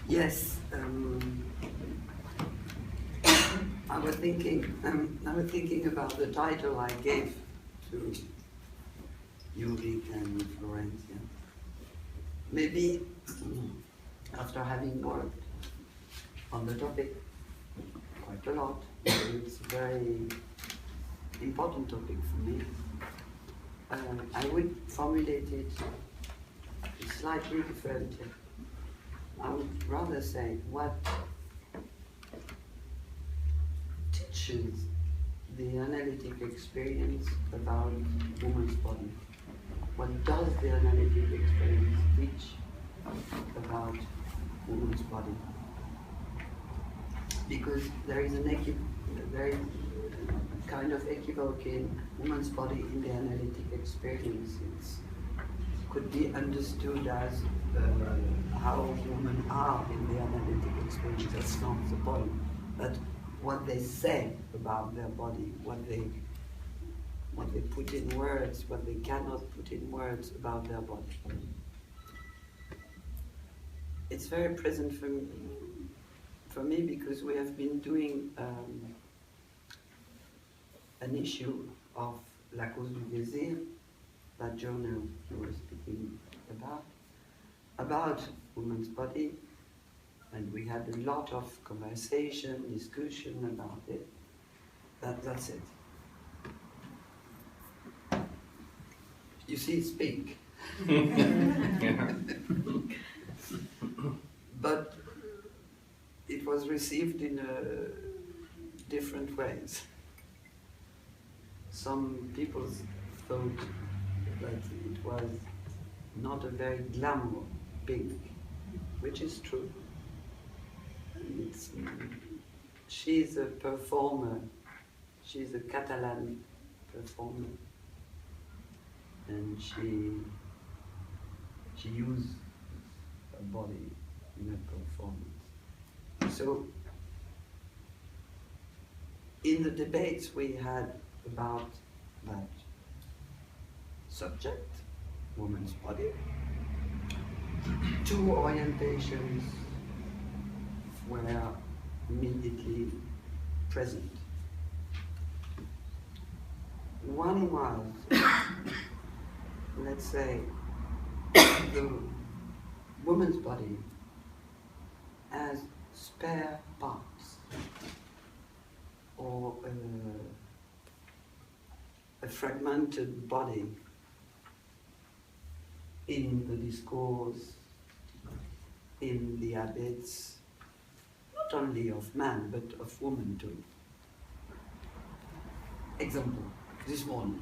Yes, I was thinking about the title I gave to Ulrich and Florencia. Maybe after having worked on the topic quite a lot, it's a very important topic for me. I would formulate it slightly differently. I would rather say what teaches the analytic experience about woman's body. What does the analytic experience teach about woman's body? Because there is a kind of equivoque in woman's body in the analytic experience. It could be understood as how women are in the analytic experience. That's not the point. But what they say about their body, what they put in words, what they cannot put in words about their body. It's very present for me because we have been doing an issue of La Cause du Désir, that journal you were speaking about woman's body, and we had a lot of conversation, discussion about it. That's it. You see, speak. But it was received in different ways. Some people thought that it was not a very glamour pink, which is true. She's a performer, she's a Catalan performer, and she used her body in her performance. So, in the debates we had about that subject, woman's body, two orientations were immediately present. One was, let's say, the woman's body as spare parts, or a fragmented body in the discourse, in the habits, not only of man, but of woman too. Example, this morning,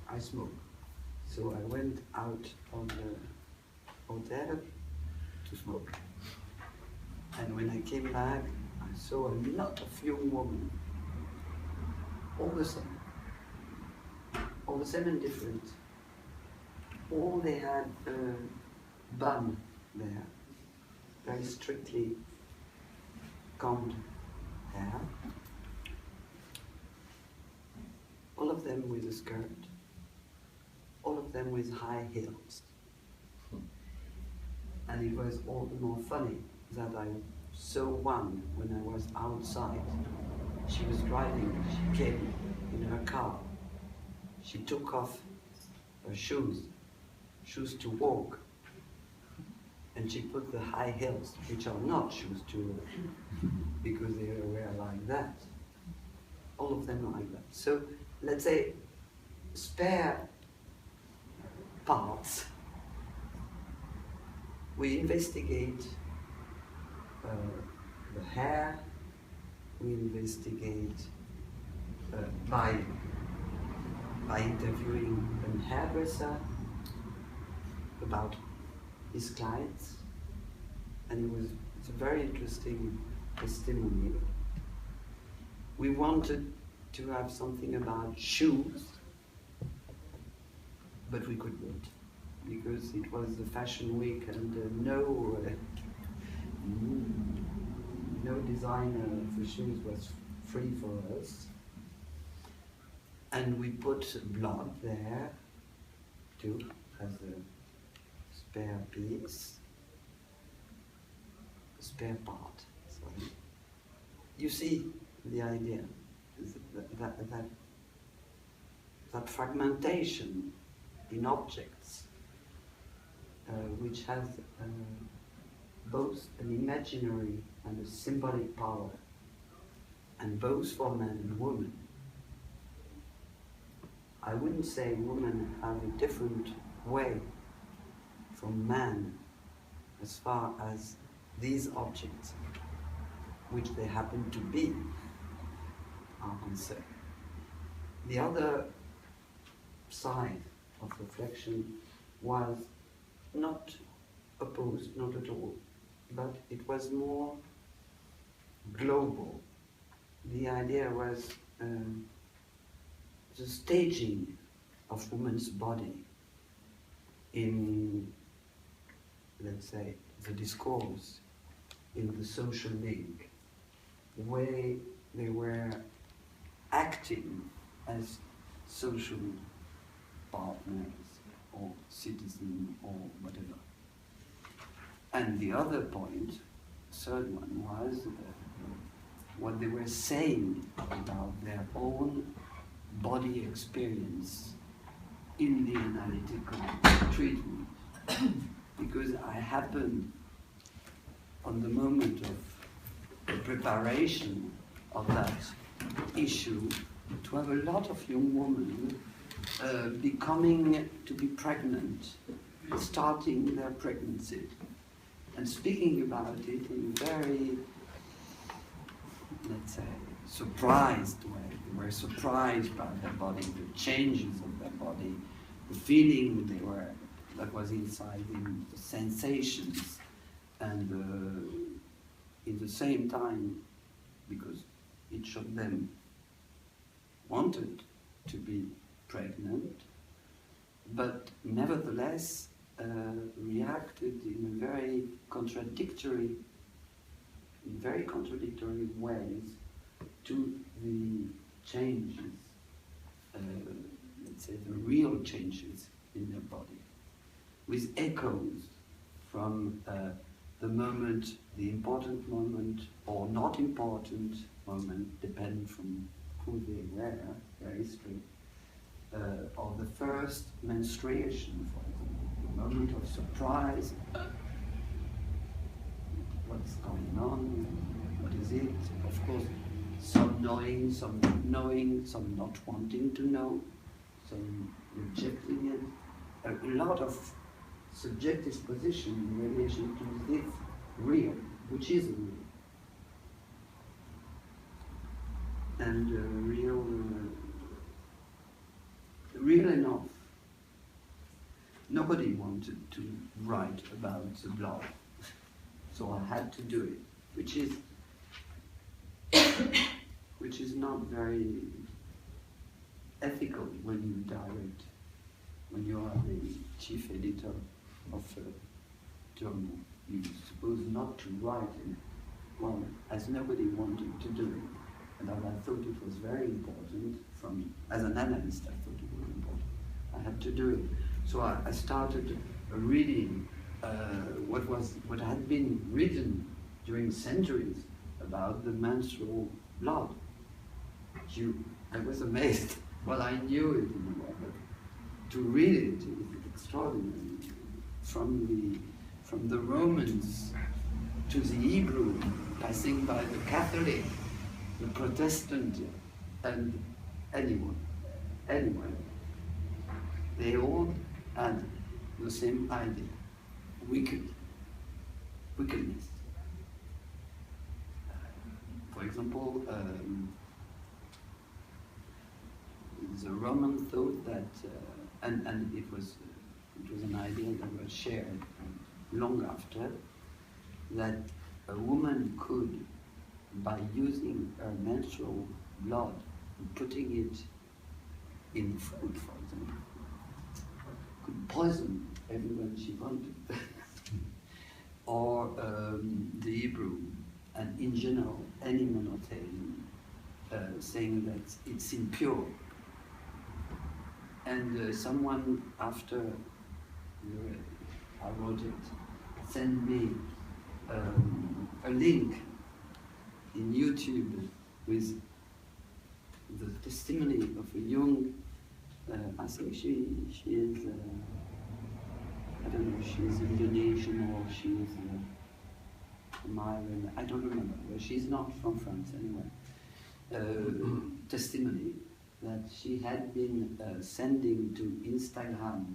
I smoke. So I went out of the hotel to smoke. And when I came back, I saw a lot of young women, all the same and different. All they had a bun there, very strictly combed hair. All of them with a skirt, all of them with high heels. And it was all the more funny that I saw one when I was outside. She was driving, she came in her car. She took off her shoes to walk, and she put the high heels, which are not shoes to walk, because they were like that. All of them are like that. So, let's say, spare parts. We investigate the hair, we investigate by interviewing a hairdresser about his clients, and it's a very interesting testimony. We wanted to have something about shoes, but we couldn't, because it was the fashion week and no designer for shoes was free for us. And we put blood there too, as a spare piece. spare part. So you see the idea that fragmentation in objects, which has both an imaginary and a symbolic power, and both for men and women. I wouldn't say women have a different way from man as far as these objects, which they happen to be, are concerned. The other side of reflection was not opposed, not at all, but it was more global. The idea was the staging of woman's body in, let's say, the discourse, in the social link, the way they were acting as social partners or citizens or whatever. And the other point, third one, was what they were saying about their own body experience in the analytical treatment. Because I happened, on the moment of the preparation of that issue, to have a lot of young women becoming to be pregnant, starting their pregnancy, and speaking about it in a very, let's say, surprised way. They were surprised by their body, the changes of their body, the feeling that was inside them, the sensations, and in the same time, because each of them wanted to be pregnant, but nevertheless reacted in a very contradictory ways to the changes, let's say the real changes in their body, with echoes from the moment, the important moment or not important moment, depending from who they were, their history, or the first menstruation, for example, the moment of surprise, what's going on, what is it? Of course, some knowing, some not knowing, some not wanting to know, some rejecting it. A lot of subjective position in relation to this real, which is real. And real enough. Nobody wanted to write about the blood, so I had to do it, which is not very ethical when you are the chief editor of a journal. You're supposed not to write in it. Well, as nobody wanted to do it, and I thought it was very important, as an analyst I thought it was important, I had to do it. So I started reading what had been written during centuries about the menstrual blood. I was amazed. Well, I knew it in a way, but to read it is extraordinary. From the Romans to the Hebrew, passing by the Catholic, the Protestant, and anyone, they all had the same idea: wickedness. For example, the Roman thought that, and it was an idea that was shared long after, that a woman could, by using her menstrual blood and putting it in food, for example, could poison everyone she wanted. Or the Hebrew, and in general, any monotheism, saying that it's impure. And someone, after I wrote it, sent me a link in YouTube with the testimony of a young, I think she is, I don't know, she is Indonesian or she is Myron, I don't remember, but she's not from France anyway. Testimony that she had been sending to Instagram,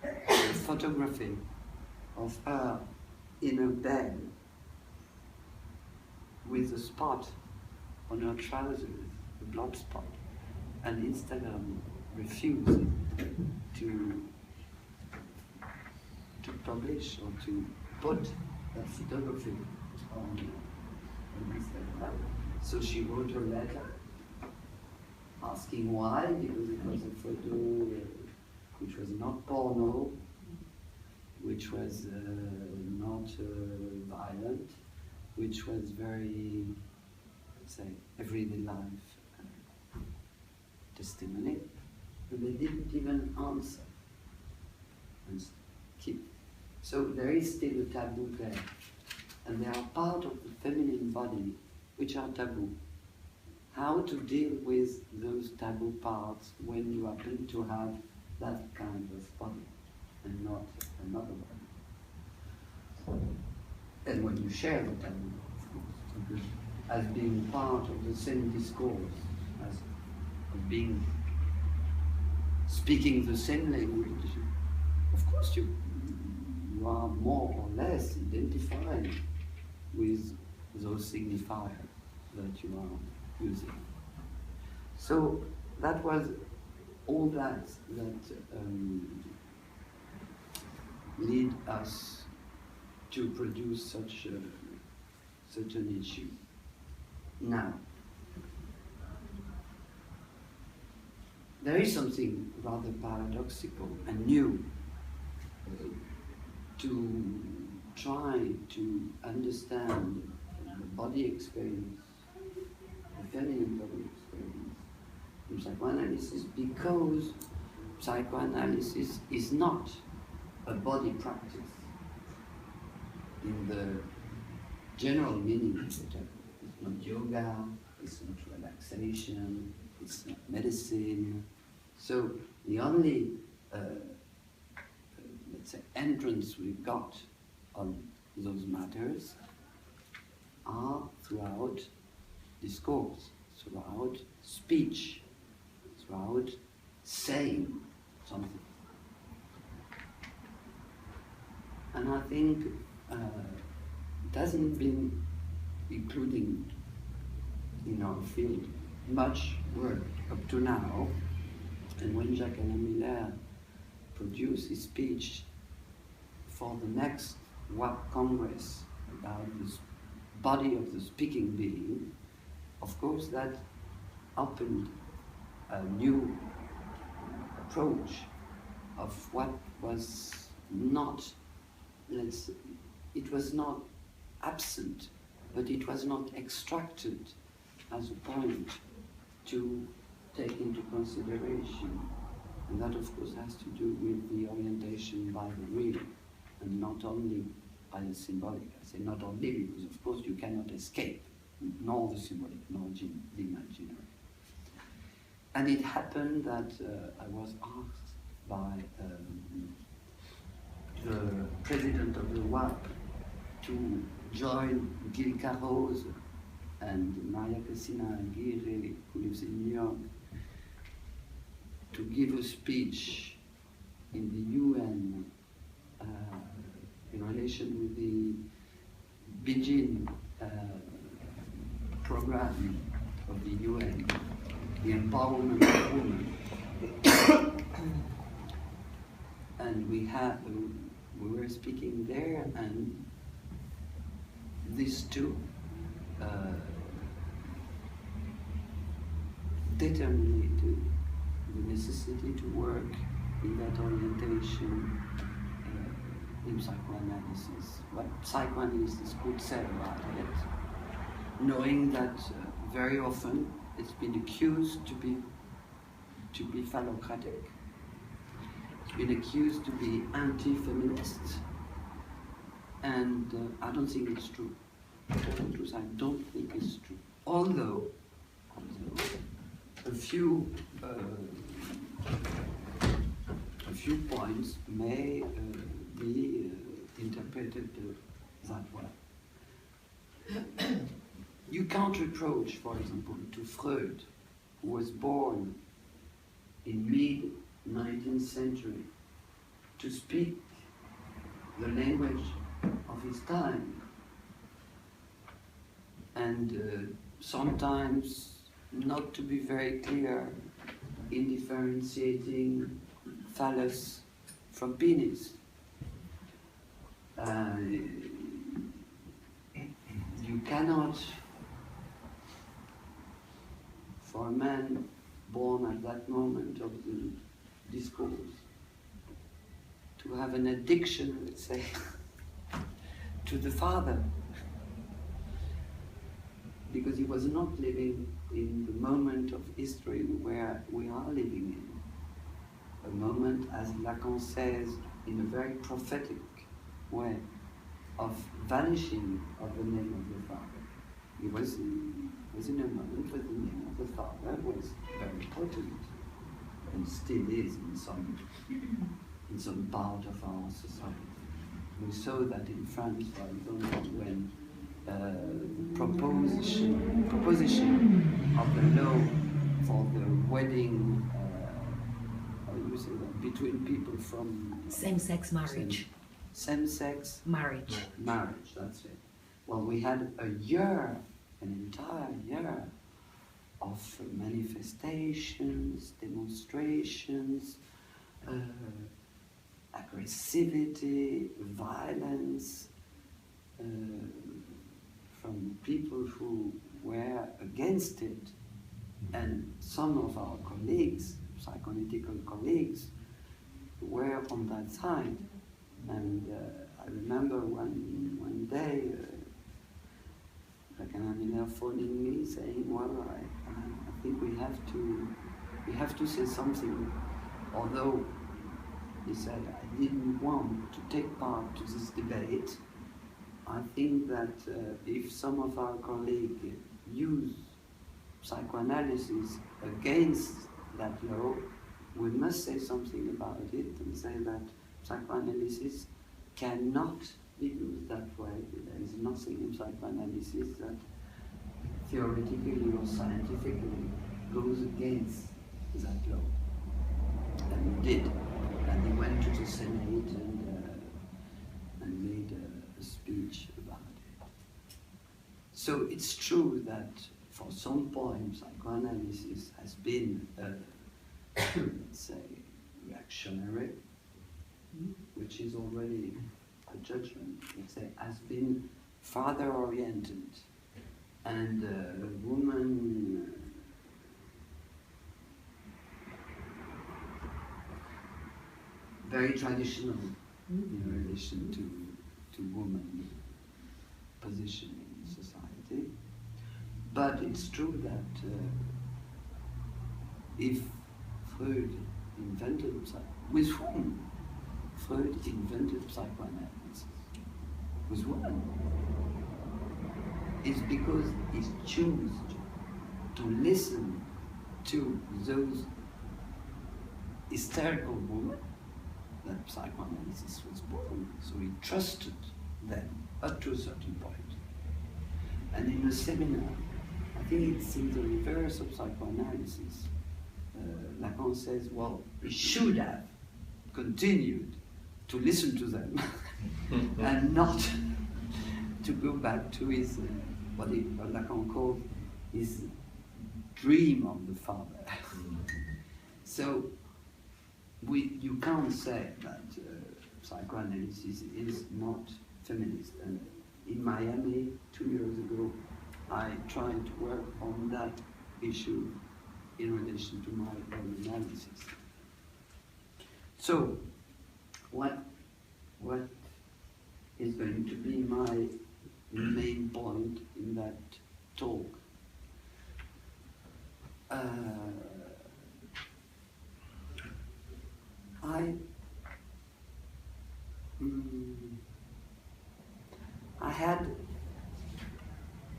a photography of her in a bed with a spot on her trousers, a blood spot, and Instagram refused to publish or to put that photography on Instagram. So she wrote a letter asking why, because it was a photo which was not porno, which was not violent, which was very, let's say, everyday life testimony, and they didn't even answer. And keep. So there is still a taboo there, and they are part of the feminine body, which are taboo. How to deal with those taboo parts when you happen to have that kind of body and not another one. And when you share the taboo, of course, as being part of the same discourse, as being speaking the same language, of course you are more or less identified with those signifiers that you are using. So that was all that lead us to produce such an issue. Now, there is something rather paradoxical and new to try to understand the body experience, the feminine body experience in psychoanalysis, because psychoanalysis is not a body practice in the general meaning of the term. It's not yoga, it's not relaxation, it's not medicine. So the only let's say entrance we've got on those matters are throughout discourse, throughout speech, throughout saying something. And I think it hasn't been including in our field much work up to now. And when Jacques-Alain Miller produced his speech for the next WAP Congress about the body of the speaking being, of course that opened a new approach of what was not, it was not absent, but it was not extracted as a point to take into consideration. And that, of course, has to do with the orientation by the real, and not only by the symbolic. I say not only because, of course, you cannot escape nor the symbolic, nor the imaginary. And it happened that I was asked by the president of the WAP to join Gil Carroz and Maria Cristina Aguirre, who lives in New York, to give a speech in the UN in relation with the Beijing program of the UN, the empowerment of women. And we were speaking there, and these two determined the necessity to work in that orientation in psychoanalysis. What psychoanalysts could say about it, knowing that very often it's been accused to be phallocratic. It's been accused to be anti-feminist. And I don't think it's true. To tell the truth, I don't think it's true. Although a few points may be interpreted that way. You can't reproach, for example, to Freud, who was born in mid-19th century, to speak the language of his time, and sometimes not to be very clear in differentiating phallus from penis. You cannot, for a man born at that moment of the discourse, to have an addiction, let's say, to the father, because he was not living in the moment of history where we are living in. A moment, as Lacan says, in a very prophetic way, of vanishing of the name of the father. He was in a moment where the name of the father was very potent, and still is in some part of our society. We saw that in France, for example, when the proposition of the law for the wedding, how do you say that, between people from same-sex marriage. Same-sex marriage. Marriage, that's it. Well, we had a year, an entire year of manifestations, demonstrations, aggressivity, violence, from people who were against it. And some of our colleagues, psychoanalytical colleagues, were on that side. And I remember one day, Fragmented phoning me saying, well, I think we have to say something. Although he said, I didn't want to take part to this debate. I think that if some of our colleagues use psychoanalysis against that law, we must say something about it and say that psychoanalysis cannot be used that way. There is nothing in psychoanalysis that theoretically or scientifically goes against that law. And he did. And he went to the Senate and made a speech about it. So it's true that for some point psychoanalysis has been, let's say, reactionary, which is already a judgment, let's say, has been father-oriented, and woman very traditional in relation to woman position in society. But it's true that if Freud invented, with whom Freud invented psychoanalysis, with women, is because he chose to listen to those hysterical women that psychoanalysis was born. So he trusted them up to a certain point. And in a seminar, I think it's in the reverse of psychoanalysis. Lacan says, well, he should have continued to listen to them and not to go back to his, what Lacan called his dream of the father. So you can't say that psychoanalysis is not feminist. And in Miami 2 years ago, I tried to work on that issue in relation to my own analysis. So, what is going to be my main point in that talk? had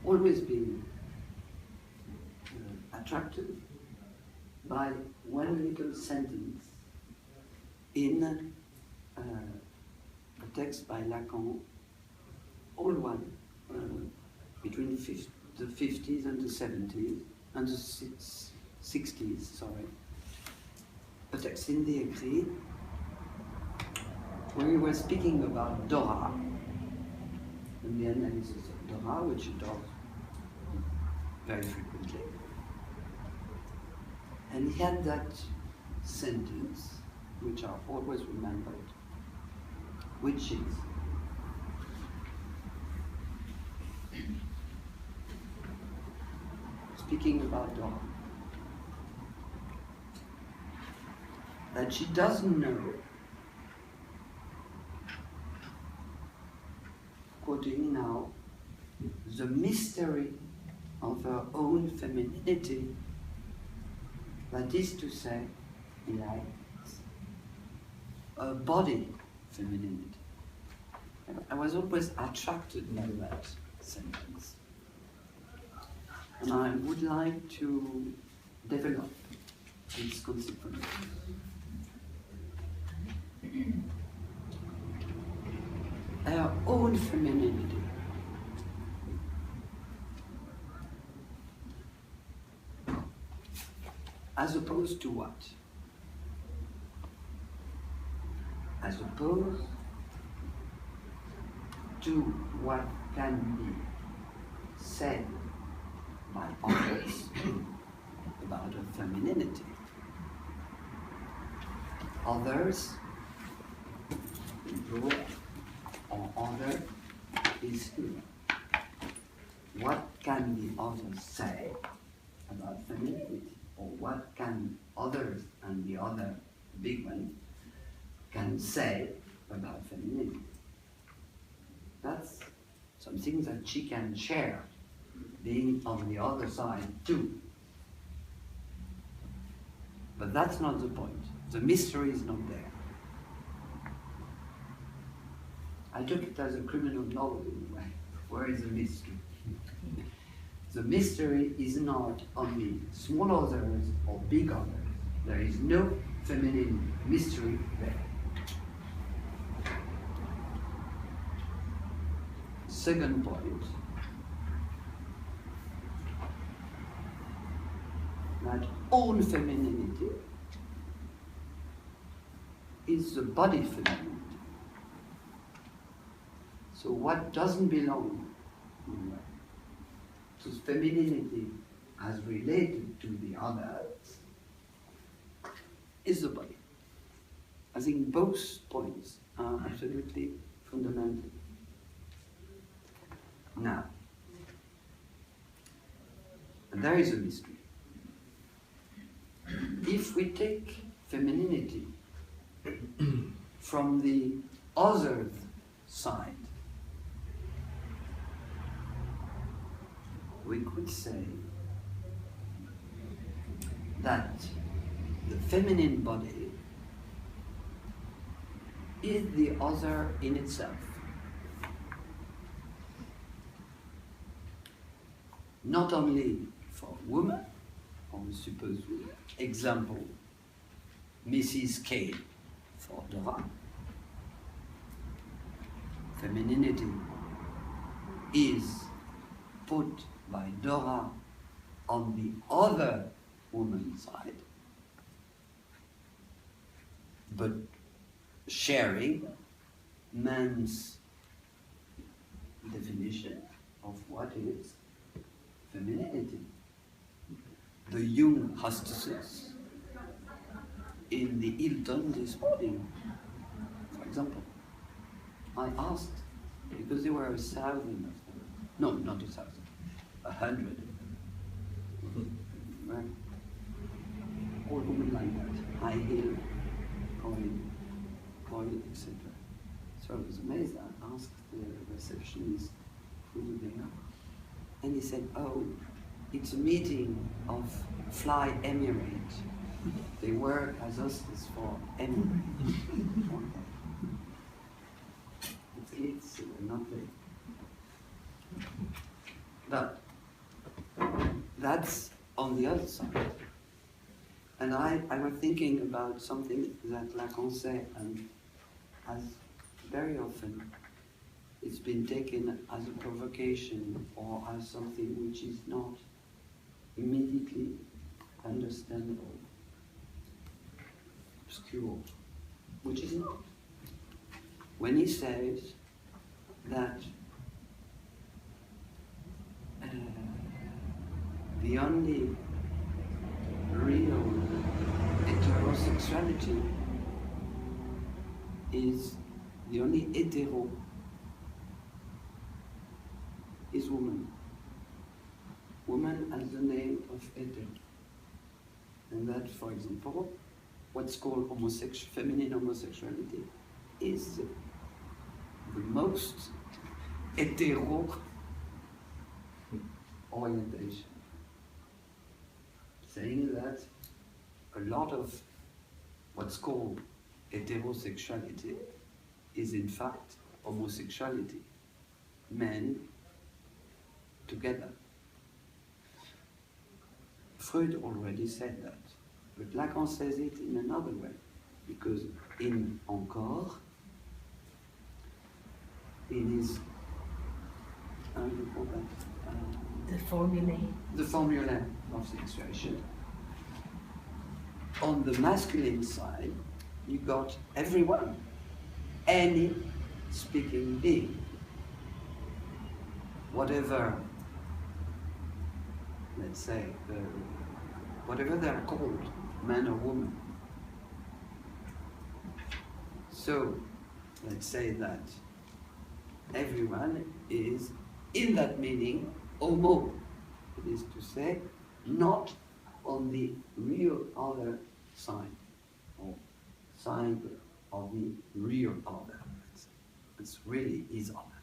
always been attracted by one little sentence in a text by Lacan, old one, between the 50s and the 70s, and the 60s, sorry. A text in the Écrit, where he was speaking about Dora, and the analysis of Dora, which he does very frequently. And he had that sentence, which I've always remembered, which is, speaking about Dora, that she doesn't know, quoting now, the mystery of her own femininity, that is to say, like a body femininity. I was always attracted by that sentence. And I would like to develop its consequences. Our own femininity as opposed to what? As opposed to what can be said by others about her femininity. Others, or other is here. What can the others say about femininity? Or what can others and the other big one can say about femininity? That's something that she can share, being on the other side too. But that's not the point. The mystery is not there. I took it as a criminal novel in a way. Where is the mystery? The mystery is not only small others or big others. There is no feminine mystery there. Second point, that own femininity is the body femininity. So what doesn't belong to femininity as related to the others is the body. I think both points are absolutely fundamental. Now, and there is a mystery. If we take femininity from the other side, we could say that the feminine body is the other in itself. Not only for women, or suppose example, Mrs. K for Dora. Femininity is put by Dora on the other woman's side, but sharing man's definition of what is femininity. The young hostesses in the Hilton this morning, for example, I asked, because there were 1,000 of them, no, not 1,000, 100, right? All women like that, high heel, coil, etc. So I was amazed. I asked the receptionist, who do they know? And he said, oh, it's a meeting of Fly Emirates. They work as hostess for Emirates. It's not there. But that's on the other side. And I was thinking about something that Lacan said, and has very often it's been taken as a provocation or as something which is not immediately understandable, obscure, which is not. When he says that the only real heterosexuality is the only hetero is woman. Woman as the name of hetero. And that, for example, what's called feminine homosexuality is the most hetero orientation. Saying that a lot of what's called heterosexuality is in fact homosexuality, men together. Freud already said that, but Lacan says it in another way, because in Encore, in his, how do you call that? The formulae of sexuation. On the masculine side, you got everyone, any speaking being, whatever, let's say, whatever they're called, man or woman. So, let's say that everyone is, in that meaning, homo. It is to say, not on the real other side, or side of the real other. It's really his other.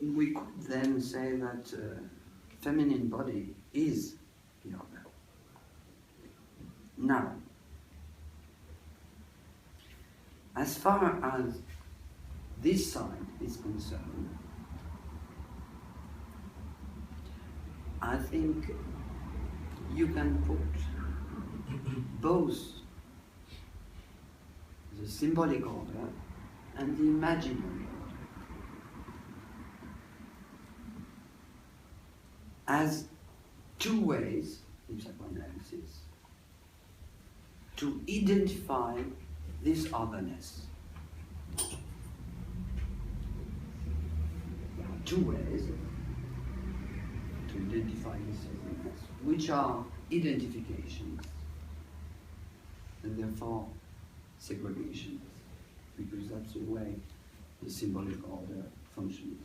We could then say that feminine body is the other. Now, as far as this side is concerned, I think you can put both the symbolic order and the imaginary order as two ways in psychoanalysis to identify this otherness. There are two ways to identify this otherness, which are identifications and therefore segregations, because that's the way the symbolic order functions.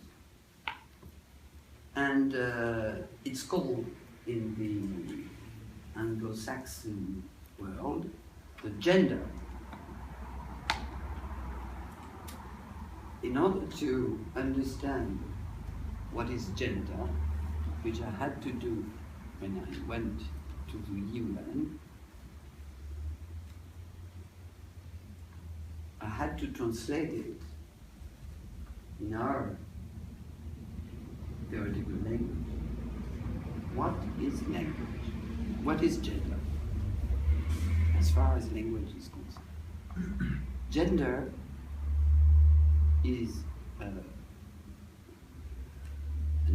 And it's called in the Anglo-Saxon world the gender. In order to understand what is gender, which I had to do when I went to the UN, I had to translate it in our theoretical language. What is language? What is gender? As far as language is concerned. Gender is an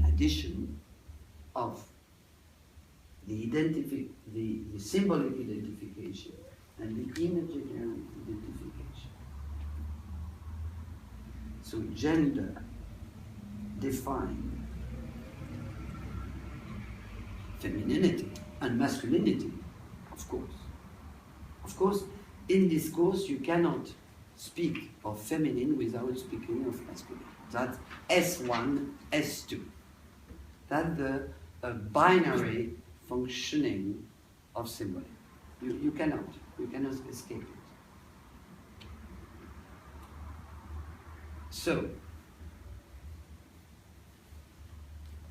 addition of the symbolic identification and the imaginary identification. So gender defines femininity and masculinity, of course. Of course, in discourse you cannot speak of feminine without speaking of masculine. That's S1, S2. That's the binary functioning of symbolic. You cannot escape it. So,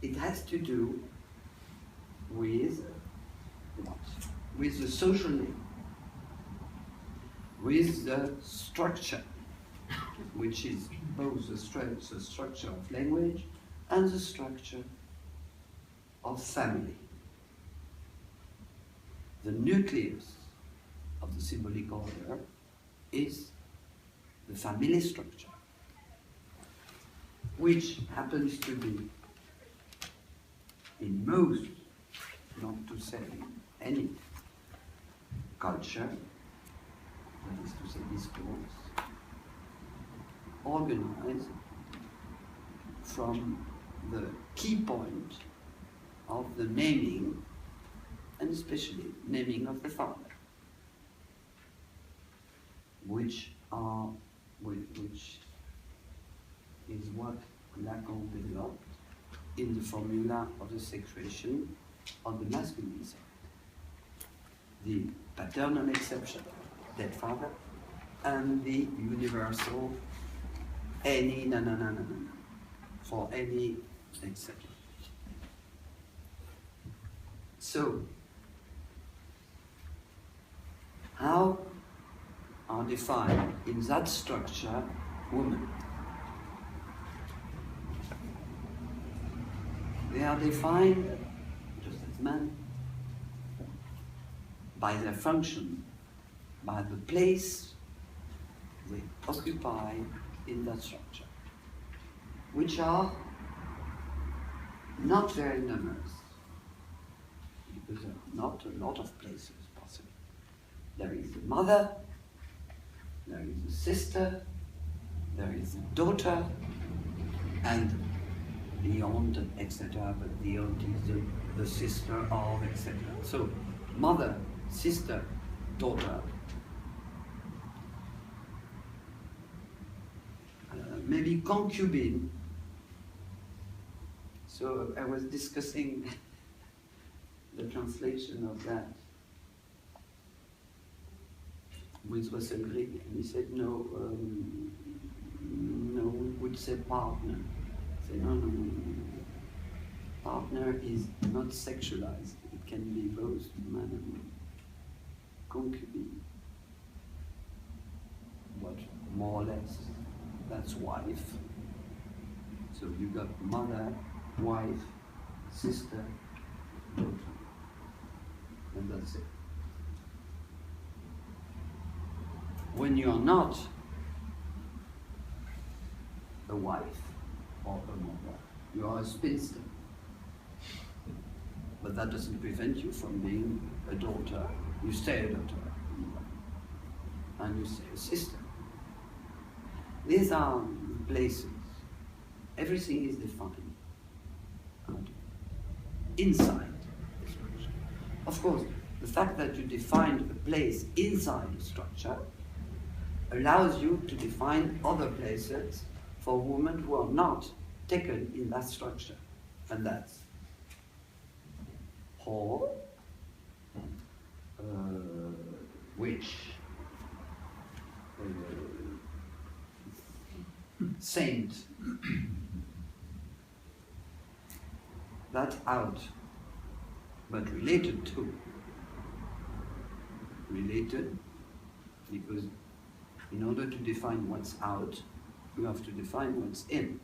it has to do with what? With the social link, with the structure, which is both the structure of language and the structure of family. The nucleus of the symbolic order is the family structure, which happens to be in most, not to say any, culture, that is to say discourse, organized from the key point of the naming, and especially naming of the father, which is what Lacan developed in the formula of the sexuation on the masculine side. The paternal exception, dead father, and the universal any for any etc. So, how are defined in that structure women? They are defined, just as men, by their function, by the place they occupy in that structure, which are not very numerous, because there are not a lot of places possible. There is a mother, there is a sister, there is a daughter, and the aunt, etc., but the aunt is the sister of, etc. So, mother, sister, daughter, maybe concubine. So I was discussing the translation of that with Russell Grigg, and he said, no, we would say partner. I said, no. Partner is not sexualized. It can be both man and woman. Concubine, but more or less, that's wife. So you got mother, wife, sister, daughter, and that's it. When you are not a wife or a mother, you are a spinster. But that doesn't prevent you from being a daughter. You stay a daughter, and you stay a sister. These are places. Everything is defined inside the structure. Of course, the fact that you define a place inside the structure allows you to define other places for women who are not taken in that structure. And that's hall, witch, saint. That's out, but related to. Related, because in order to define what's out, you have to define what's in.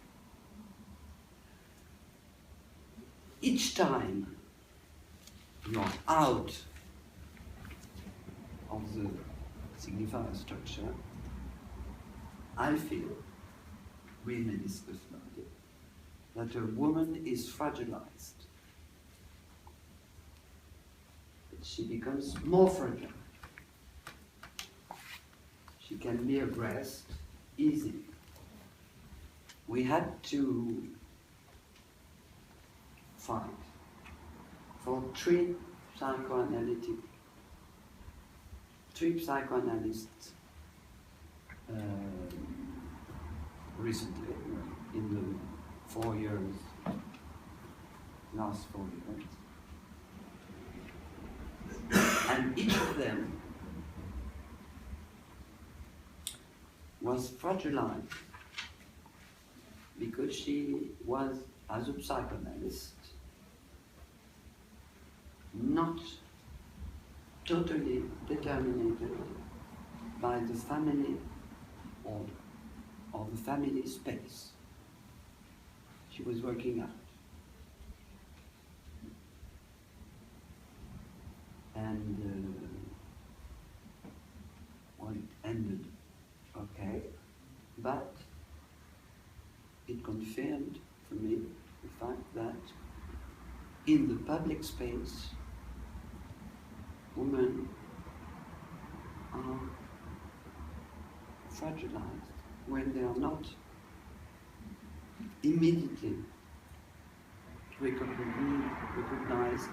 Each time you're out of the signifier structure, I feel, we may discuss about it, that a woman is fragilized. She becomes more fragile. She can be aggressed easily. We had to fight for three psychoanalysts recently, in the 4 years, last 4 years. And each of them was fragilized because she was, as a psychoanalyst, not totally determined by the family order of of a family space. She was working out. And well, it ended okay, but it confirmed for me the fact that in the public space, women are fragilized when they are not immediately recognized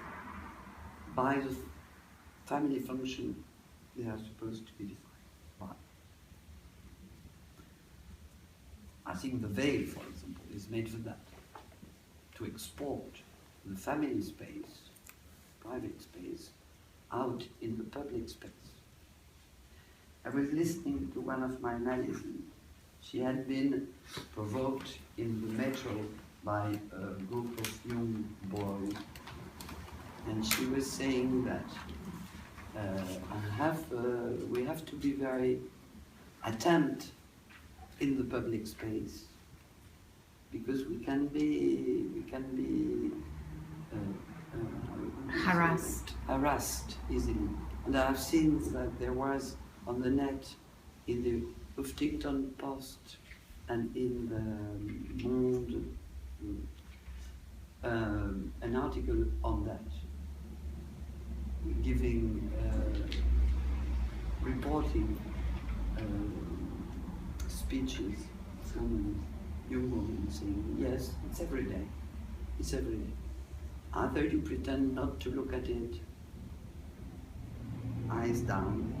by the family function they are supposed to be defined by. I think the veil, for example, is made for that, to export the family space, private space, out in the public space. I was listening to one of my analyses. She had been provoked in the metro by a group of young boys, and she was saying that we have to be very attempt in the public space, because we can be harassed easily. And I have seen that there was on the net, in the Huffington Post and in the Monde, an article on that, giving, reporting speeches from young women saying, yes, it's every day, it's every day. Either you pretend not to look at it, eyes down,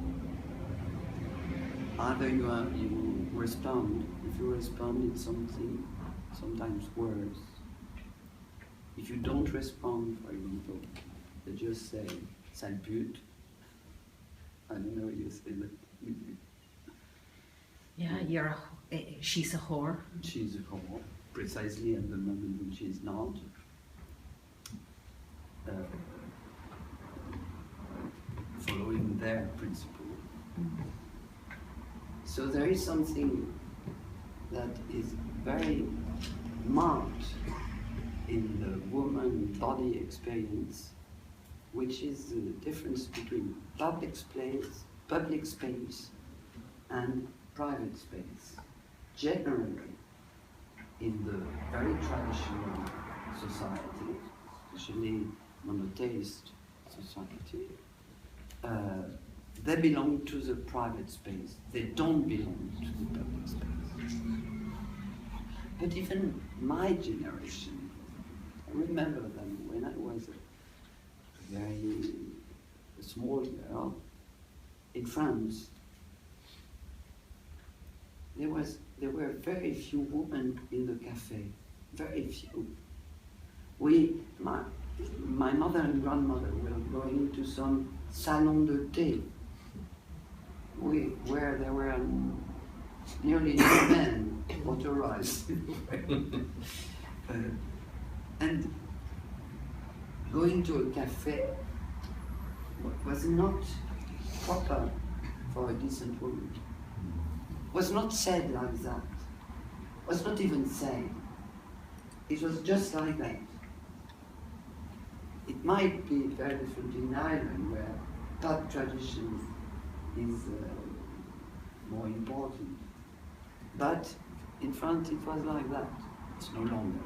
either you respond. If you respond, it's something sometimes worse. If you don't respond, for example, they just say, sale pute. I don't know, you say that. Yeah, she's a whore. She's a whore, precisely at the moment when she's not. Following their principle. So there is something that is very marked in the woman body experience, which is the difference between public space and private space. Generally, in the very traditional society, especially monotheist society, they belong to the private space. They don't belong to the public space. But even my generation, I remember them when I was a very small girl in France. There were very few women in the cafe, very few. My mother and grandmother were going to some salon de thé, where there were nearly no men authorized. And going to a cafe was not proper for a decent woman. Was not said like that. Was not even said. It was just like that. It might be very different in Ireland, where pub tradition is more important. But in France it was like that. It's no longer.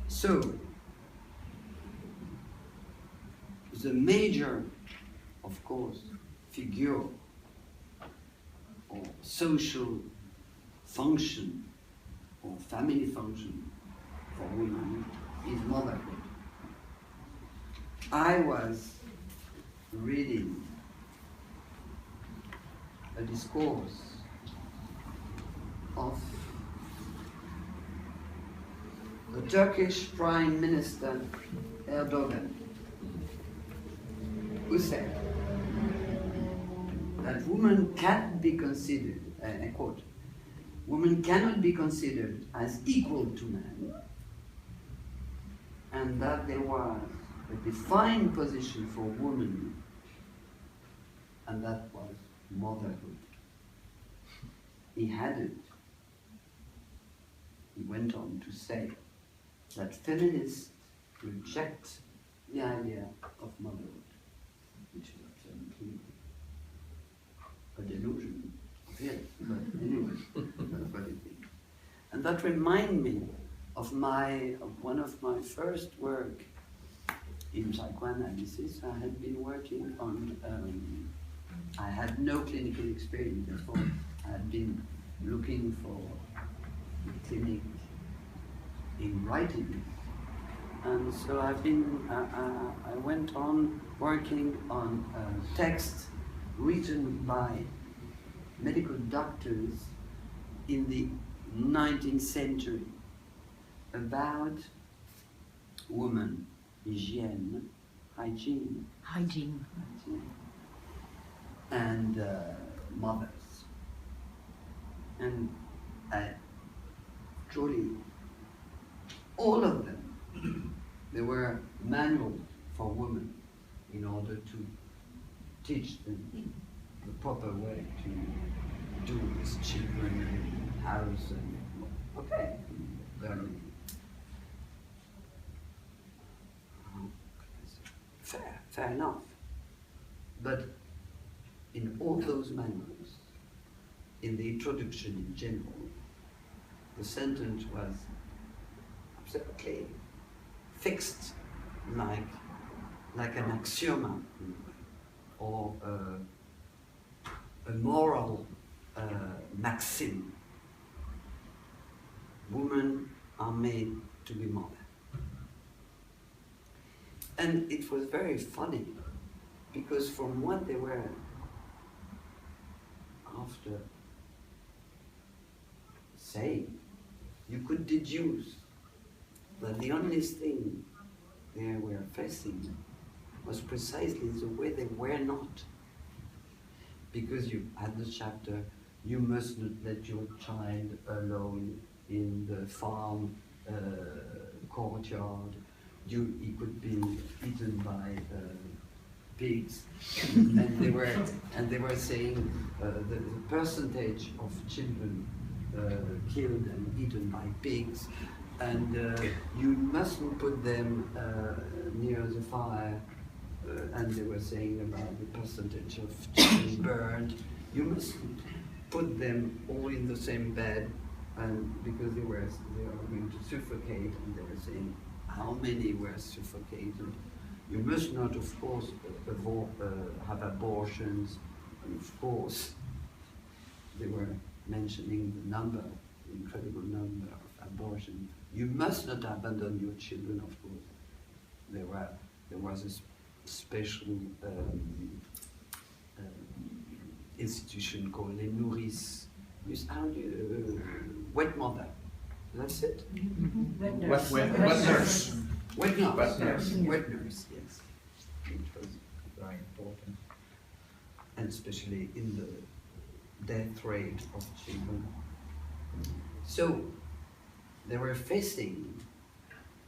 So, the major, of course, figure or social function or family function for women is motherhood. I was reading a discourse of the Turkish Prime Minister Erdogan, who said that women can't be considered, I quote, women cannot be considered as equal to men, and that there was a defined position for women, and that was motherhood. he went on to say that feminists reject the idea of motherhood, which is absolutely a delusion, really, but anyway, that's what it is. And that reminds me of one of my first work in psychoanalysis. I had been working on, I had no clinical experience, therefore I had been looking for a clinic in writing. And so I went on working on a text written by medical doctors in the 19th century about woman, hygiene, and mothers. And truly, all of them, they were manuals for women in order to teach them the proper way to do with children and house and okay, learning. Fair enough. But in all those manuals, in the introduction in general, the sentence was absolutely fixed, like an axioma, or a moral maxim. Women are made to be mother. And it was very funny, because from what they were after saying, you could deduce that the only thing they were facing was precisely the way they were not. Because you had the chapter, you must not let your child alone in the farm courtyard. He could be eaten by pigs, and they were saying the percentage of children killed and eaten by pigs, and you mustn't put them near the fire, and they were saying about the percentage of children burned. You mustn't put them all in the same bed, and because they were going to suffocate, and they were saying how many were suffocated. You must not, of course, have abortions, and of course, they were mentioning the incredible number of abortions. You must not abandon your children, of course. There was a special institution called les nourrices. Wet mother. That's it? Wet nurse. Wet nurse. Wet nurse. Wet nurse, yes. It was very important. And especially in the death rate of children. So they were facing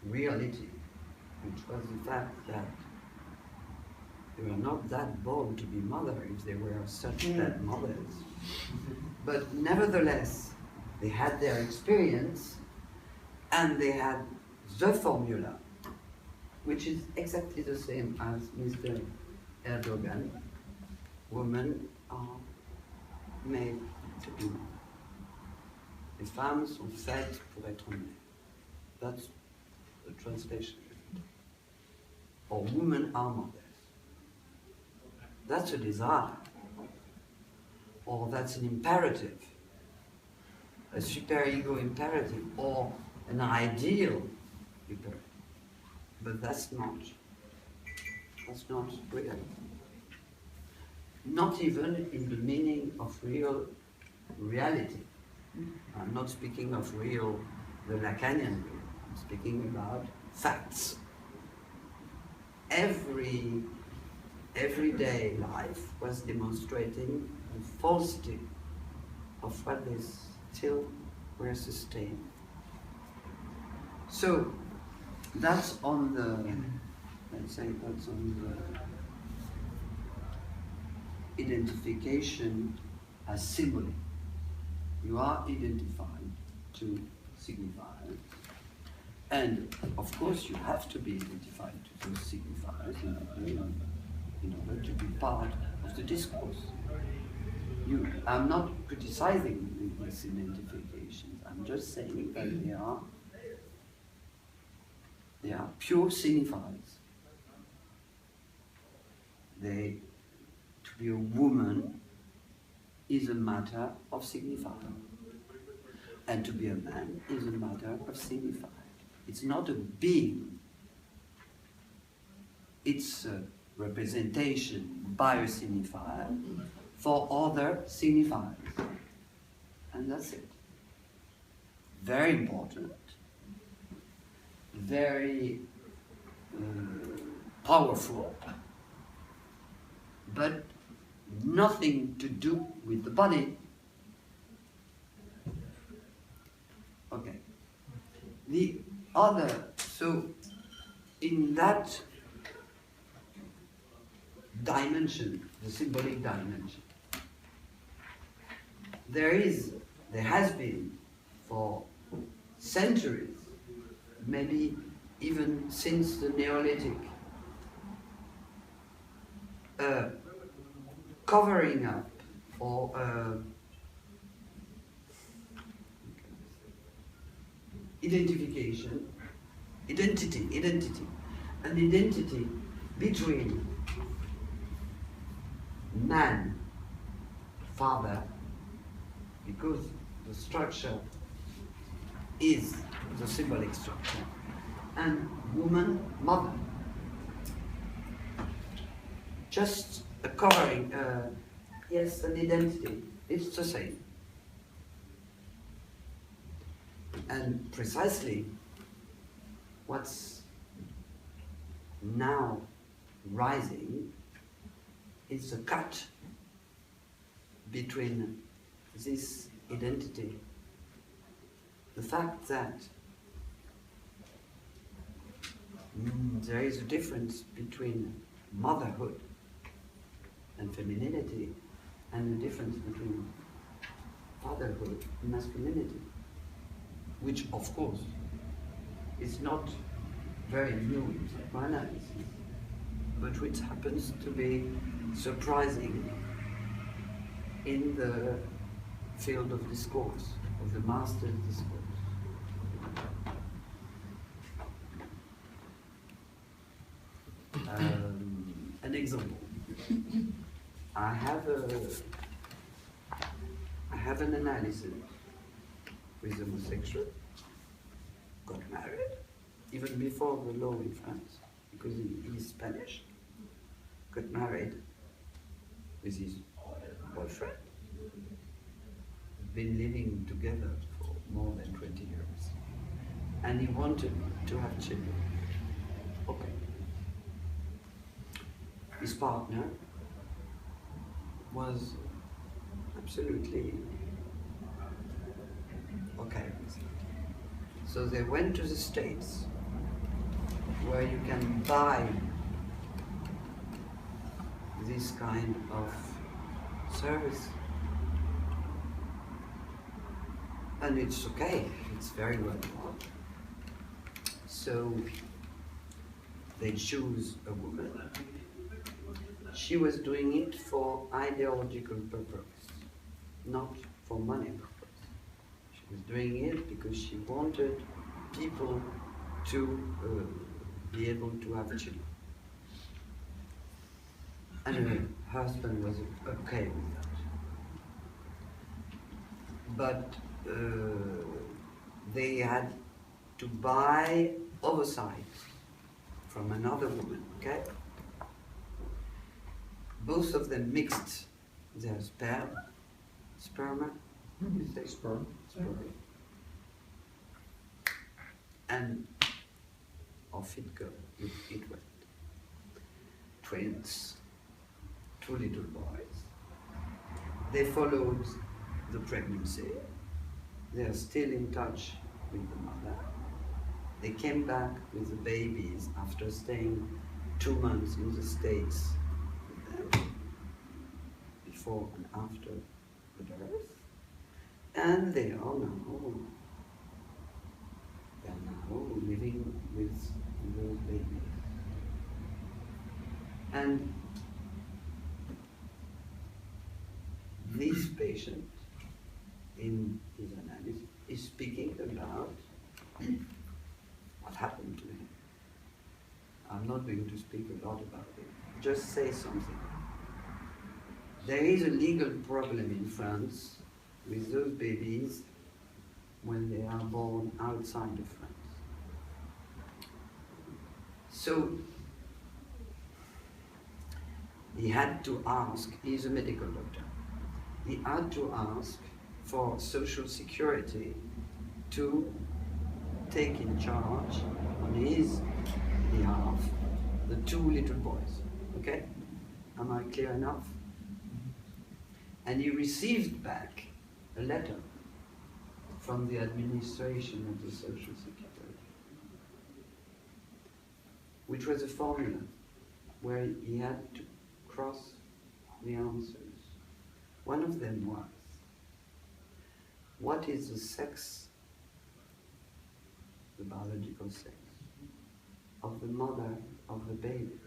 reality, which was the fact that they were not that born to be mother if they were such bad mothers. But nevertheless, they had their experience, and they had the formula, which is exactly the same as Mr. Erdogan. Women are made to be mother. Les femmes sont faites pour être mères. That's the translation. Or women are mothers. That's a desire. Or that's an imperative. A superego imperative, or an ideal imperative. But that's not real. Not even in the meaning of real reality. I'm not speaking of real, the Lacanian real. I'm speaking about facts. Everyday life was demonstrating the falsity of what they still were sustained. So that's on the, let's say that's on the identification as symbolic. You are identified to signifiers. And of course you have to be identified to those signifiers in order to be part of the discourse. I'm not criticizing these identifications. I'm just saying that they are pure signifiers. To be a woman is a matter of signifier. And to be a man is a matter of signifier. It's not a being. It's a representation by a signifier for other signifiers. And that's it. Very important. Very powerful. But nothing to do with the body. Okay. The other, so in that dimension, the symbolic dimension, there has been for centuries, maybe even since the Neolithic, covering up or identity between man, father, because the structure is the symbolic structure, and woman, mother. Just a covering, yes, an identity, it's the same. And precisely what's now rising is a cut between this identity, the fact that there is a difference between motherhood and femininity, and a difference between fatherhood and masculinity, which of course is not very new in psychoanalysis, but which happens to be surprising in the field of discourse, of the master's discourse. An example. I have an analysis with a homosexual, got married, even before the law in France, because he is Spanish, got married with his boyfriend, been living together for more than 20 years, and he wanted to have children. Okay. His partner was absolutely okay with it. So they went to the States, where you can buy this kind of service. And it's okay, it's very well done. So they choose a woman. She was doing it for ideological purpose, not for money purpose. She was doing it because she wanted people to be able to have children. And her husband was okay with that. But they had to buy oversights from another woman, okay? Both of them mixed their sperma, you say? Sperm. And off it went. Twins, 2 little boys. They followed the pregnancy. They are still in touch with the mother. They came back with the babies after staying 2 months in the States with them, before and after the birth. And they are now living with those babies. And this patient, in his analysis, is speaking about what happened to him. I'm not going to speak a lot about it, just say something. There is a legal problem in France with those babies when they are born outside of France. So he had to ask, he's a medical doctor, he had to ask for Social Security to take in charge on his behalf the 2 little boys. Okay? Am I clear enough? And he received back a letter from the administration of the Social Security, which was a formula where he had to cross the answers. One of them was, what is the sex, the biological sex, of the mother of the baby?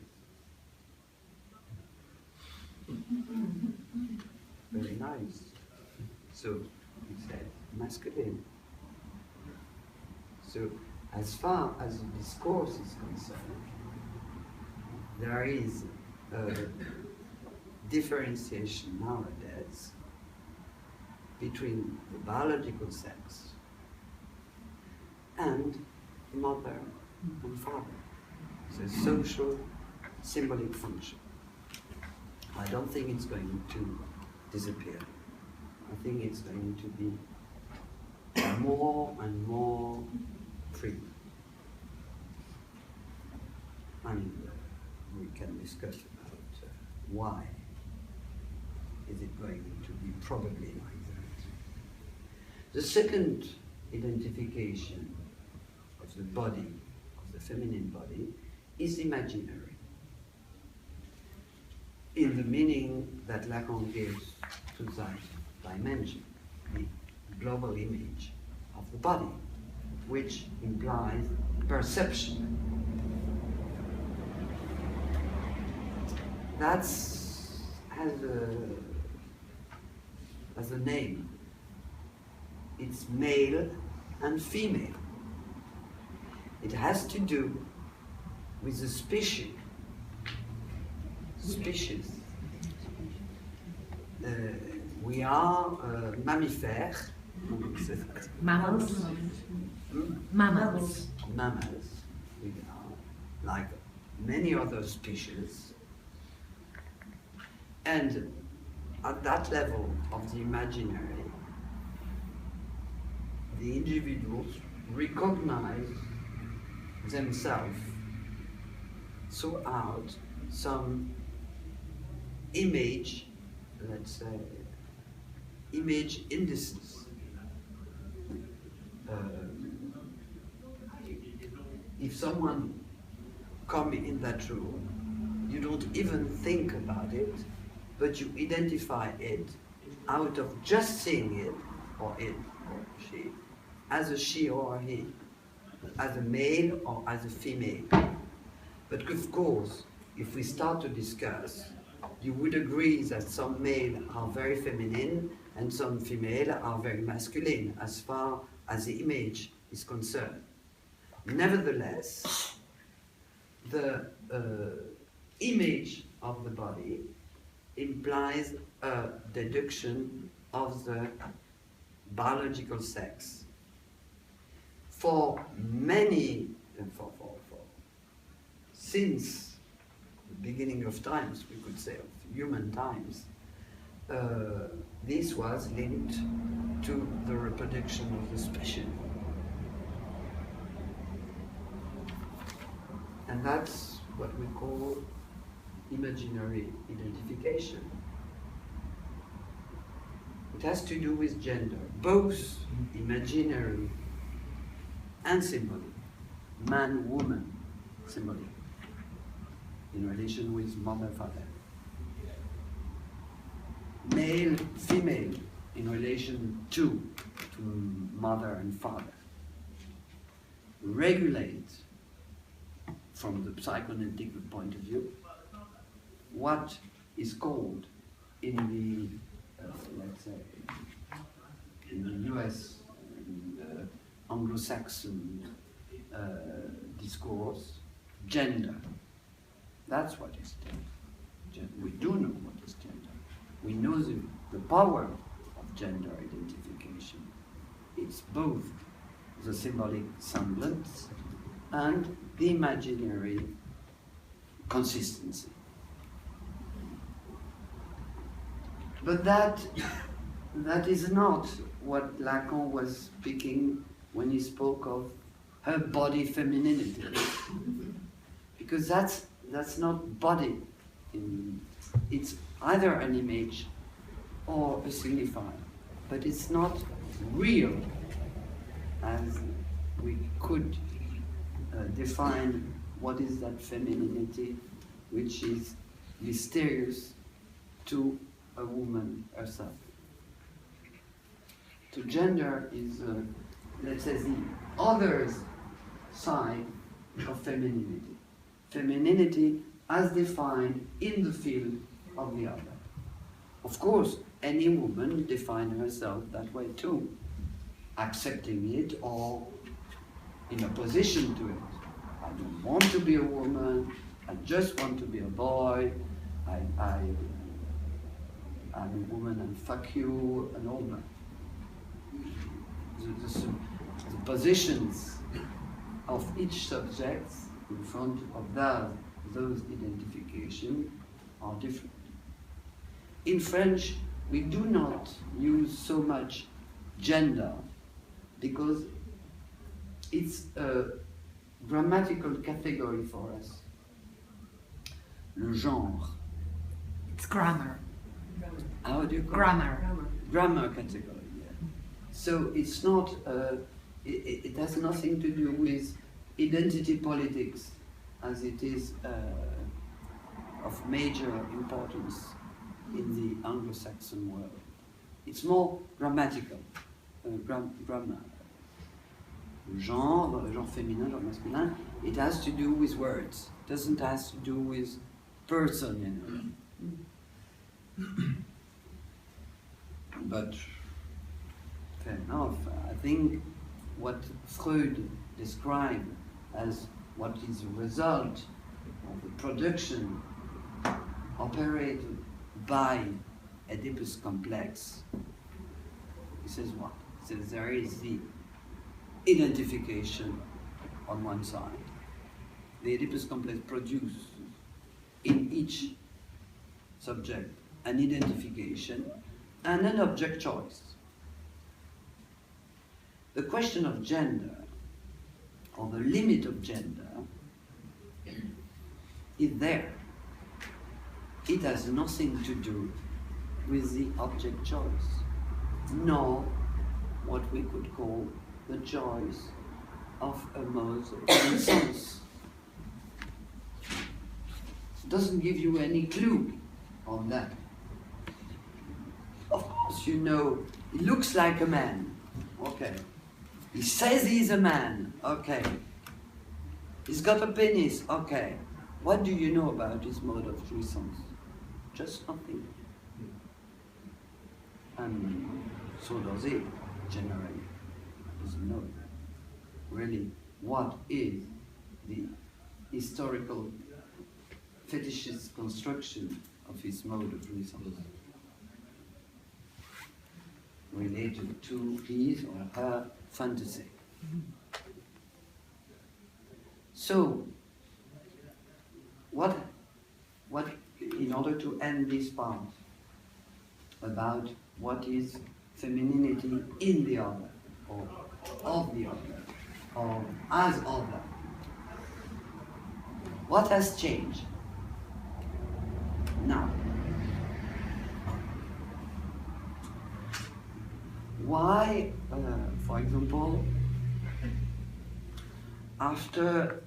Very nice. So he said, masculine. So as far as the discourse is concerned, there is a differentiation nowadays between the biological sex and mother and father. It's a social, symbolic function. I don't think it's going to disappear. I think it's going to be more and more free. And we can discuss about why is it going to be probably like that. The second identification of the body, of the feminine body, is imaginary, in the meaning that Lacan gives to that dimension, the global image of the body, which implies perception. That's as a name. It's male and female. It has to do with the species. We are mammifères. Mammals. Mammals. Mammals. We are like many other species. And at that level of the imaginary, the individuals recognize themselves, throw out some image, let's say, image indices. If someone comes in that room, you don't even think about it, but you identify it out of just seeing it, or it, or she, as a she or a he, as a male or as a female. But of course, if we start to discuss, you would agree that some male are very feminine and some female are very masculine as far as the image is concerned. Nevertheless, the image of the body implies a deduction of the biological sex. For many, since the beginning of times, we could say, of human times, this was linked to the reproduction of the species. And that's what we call imaginary identification. It has to do with gender, both imaginary and symbolic. Man, woman, symbolic, in relation with mother, father. Male, female, in relation to mother and father, regulate, from the psychoanalytic point of view, what is called in the, let's say, in the US, Anglo-Saxon discourse, gender. That's what is gender. We do know what is gender. We know the power of gender identification. It's both the symbolic semblance and the imaginary consistency. But that is not what Lacan was speaking when he spoke of her body femininity. Because that's not body. It's either an image or a signifier, but it's not real as we could define what is that femininity which is mysterious to a woman herself. To gender is, let's say, the other side of femininity. Femininity as defined in the field of the other. Of course, any woman defines herself that way too, accepting it or in opposition to it. I don't want to be a woman, I just want to be a boy, I'm a woman and fuck you, and all that. The positions of each subject in front of those identifications are different. In French, we do not use so much gender because it's a grammatical category for us. Le genre. It's grammar. How do you call Grammar. it? Grammar category, yeah. So it's not, it has nothing to do with identity politics as it is of major importance in the Anglo-Saxon world. It's more grammatical, grammar. Genre féminin, genre masculin, it has to do with words. It doesn't have to do with person, you know. But fair enough, I think what Freud described as what is the result of the production operated by Oedipus complex, he says what? He says there is the identification on one side. The Oedipus complex produces in each subject an identification and an object choice. The question of gender, or the limit of gender, is there. It has nothing to do with the object choice, nor what we could call the choice of a mode of sense. It doesn't give you any clue on that. Of course, you know, he looks like a man, okay. He says he's a man, okay. He's got a penis, okay. What do you know about his mode of jouissance? Just nothing. And so does he, generally. He doesn't know really what is the historical fetishist construction of his mode of jouissance related to his or her fantasy. So, what in order to end this part about what is femininity in the other, or of the other, or as other, what has changed now? Why, for example, after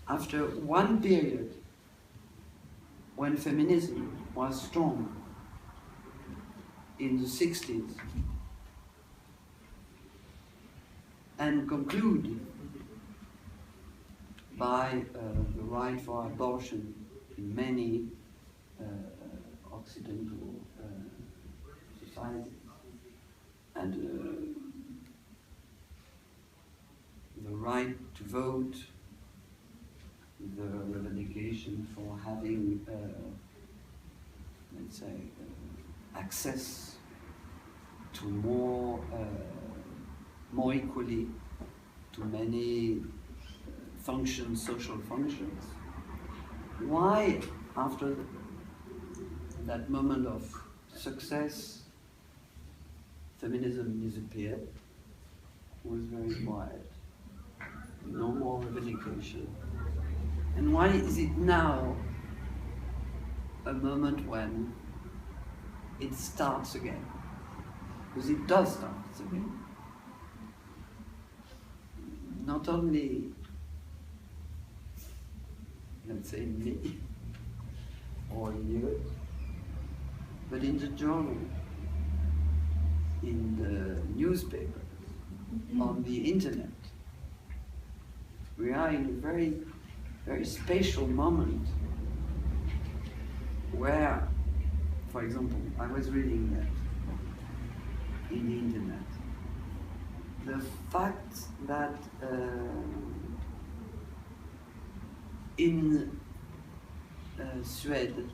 after one period when feminism was strong in the 60s and concluded by the right for abortion in many Occidental societies, and the right to vote, the revendication for having, let's say, access to more equally to many functions, social functions. Why, after that moment of success, feminism disappeared? It was very quiet. No more revendication. And why is it now a moment when it starts again? Because it does start again. Not only, let's say, me or in you, but in the journal, in the newspaper, on the internet. We are in a very, very spatial moment where, for example, I was reading that in the internet, the fact that in Sweden,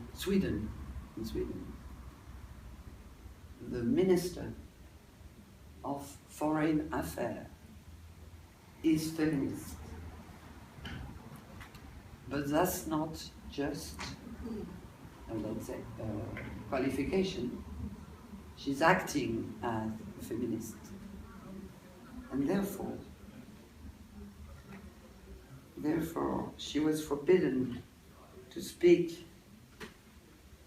the Minister of Foreign Affairs is feminist. But that's not just, let's say, qualification. She's acting as a feminist. And therefore, she was forbidden to speak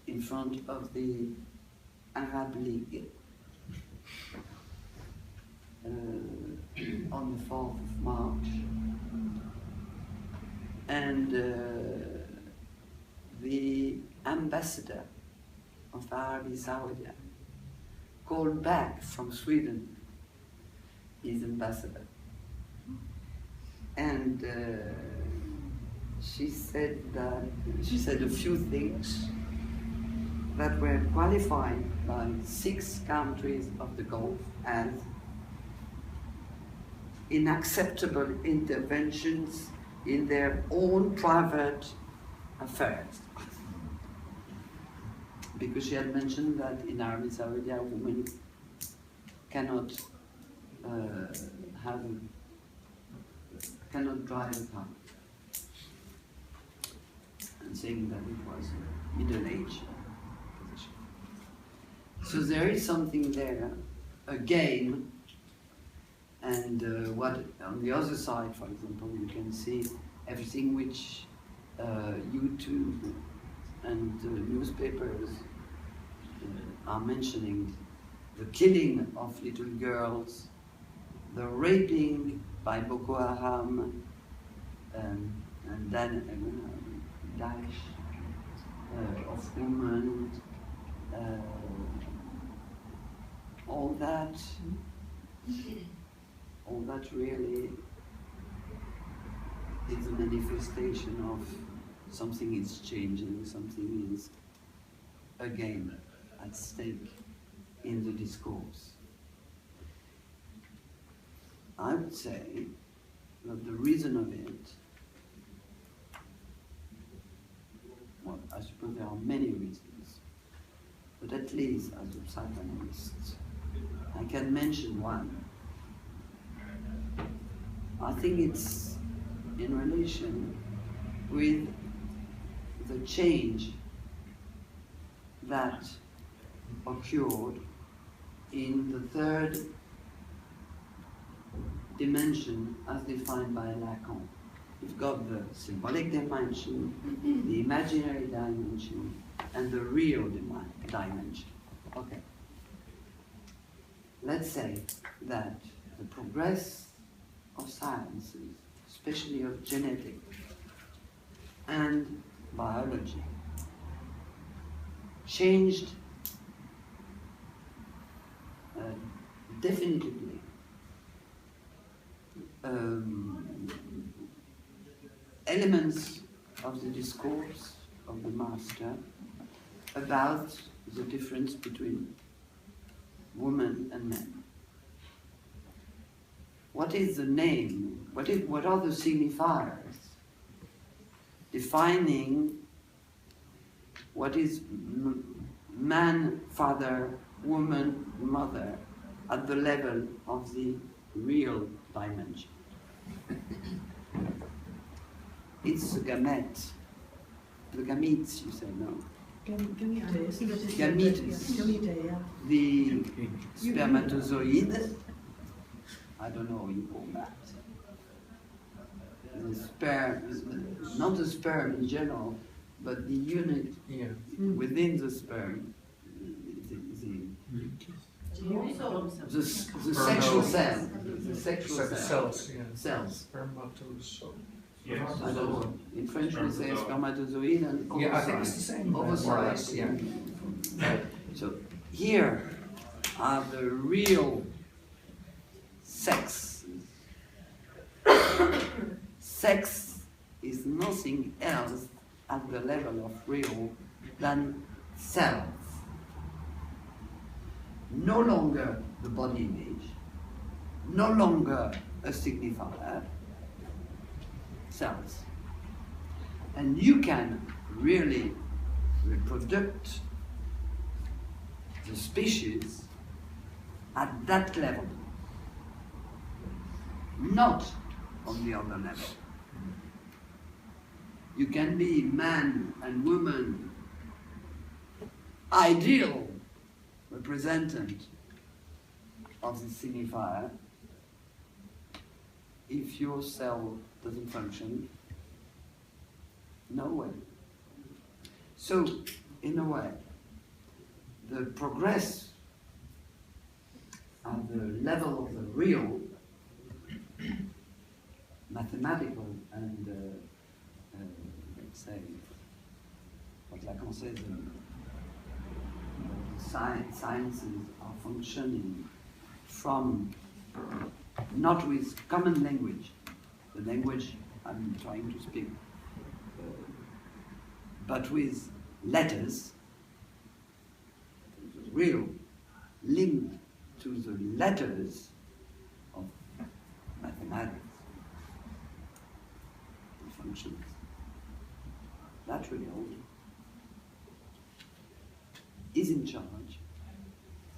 in front of the Arab League on the 4th of March. And the ambassador of Arabi Saudi called back from Sweden his ambassador. And she said a few things that were qualified by 6 countries of the Gulf as unacceptable interventions in their own private affairs. Because she had mentioned that in Arabi Saudi, a woman cannot drive a car, and saying that it was a middle-aged position. So there is something there, a game, and what on the other side, for example, you can see everything which YouTube and newspapers are mentioning, the killing of little girls, the raping by Boko Haram, and then Daesh of women, all that really is a manifestation of something is changing, something is again at stake in the discourse. I would say that the reason of it, well, I suppose there are many reasons, but at least as a psychoanalyst, I can mention one. I think it's in relation with the change that occurred in the third dimension as defined by Lacan. You've got the symbolic dimension, the imaginary dimension, and the real dimension. Okay. Let's say that the progress of sciences, especially of genetics and biology, changed definitively elements of the discourse of the master about the difference between women and men. What is the name? What are the signifiers defining what is man, father, woman, mother at the level of the real dimension? It's the gamete. The gametes, you say, no? Gametes. The spermatozoid. I don't know you call that. The sperm, not the sperm in general, but the unit within the sperm, the sexual cell, the sexual cells, cells. Spermatozoid. I don't know. In French we say spermatozoid and ovocyte. Yeah, I think it's the same. Ovocyte. Yeah. So here are the real sex. Sex is nothing else at the level of real than cells. No longer the body image, no longer a signifier, cells. And you can really reproduce the species at that level, not on the other level. You can be man and woman, ideal representative of the signifier. If your cell doesn't function, no way. So, in a way, the progress at the level of the real, mathematical and let's say, what Lacan says, sciences are functioning from, not with common language, the language I'm trying to speak, but with letters, real, linked to the letters of mathematics, and functions. That real is in charge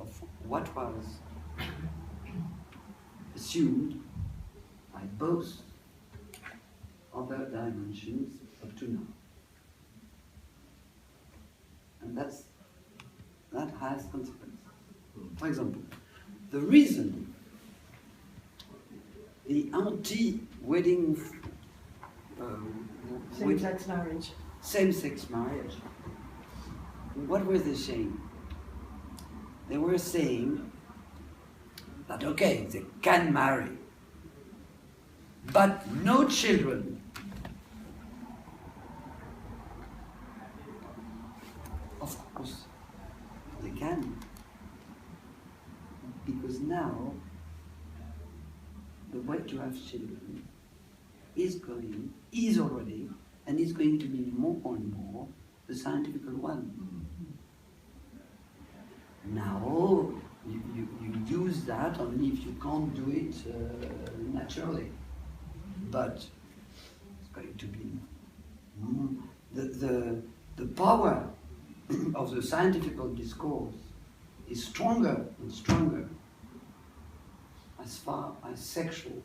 of what was assumed by both other dimensions up to now. And that has consequences. For example, the reason the anti-wedding same-sex marriage. Same-sex marriage. What were they saying? They were saying that, okay, they can marry, but no children. Of course, they can. Because now, the way to have children is already, and is going to be more and more the scientific one. Now, you use that only if you can't do it naturally. But it's going to be the power of the scientific discourse is stronger and stronger as far as sexual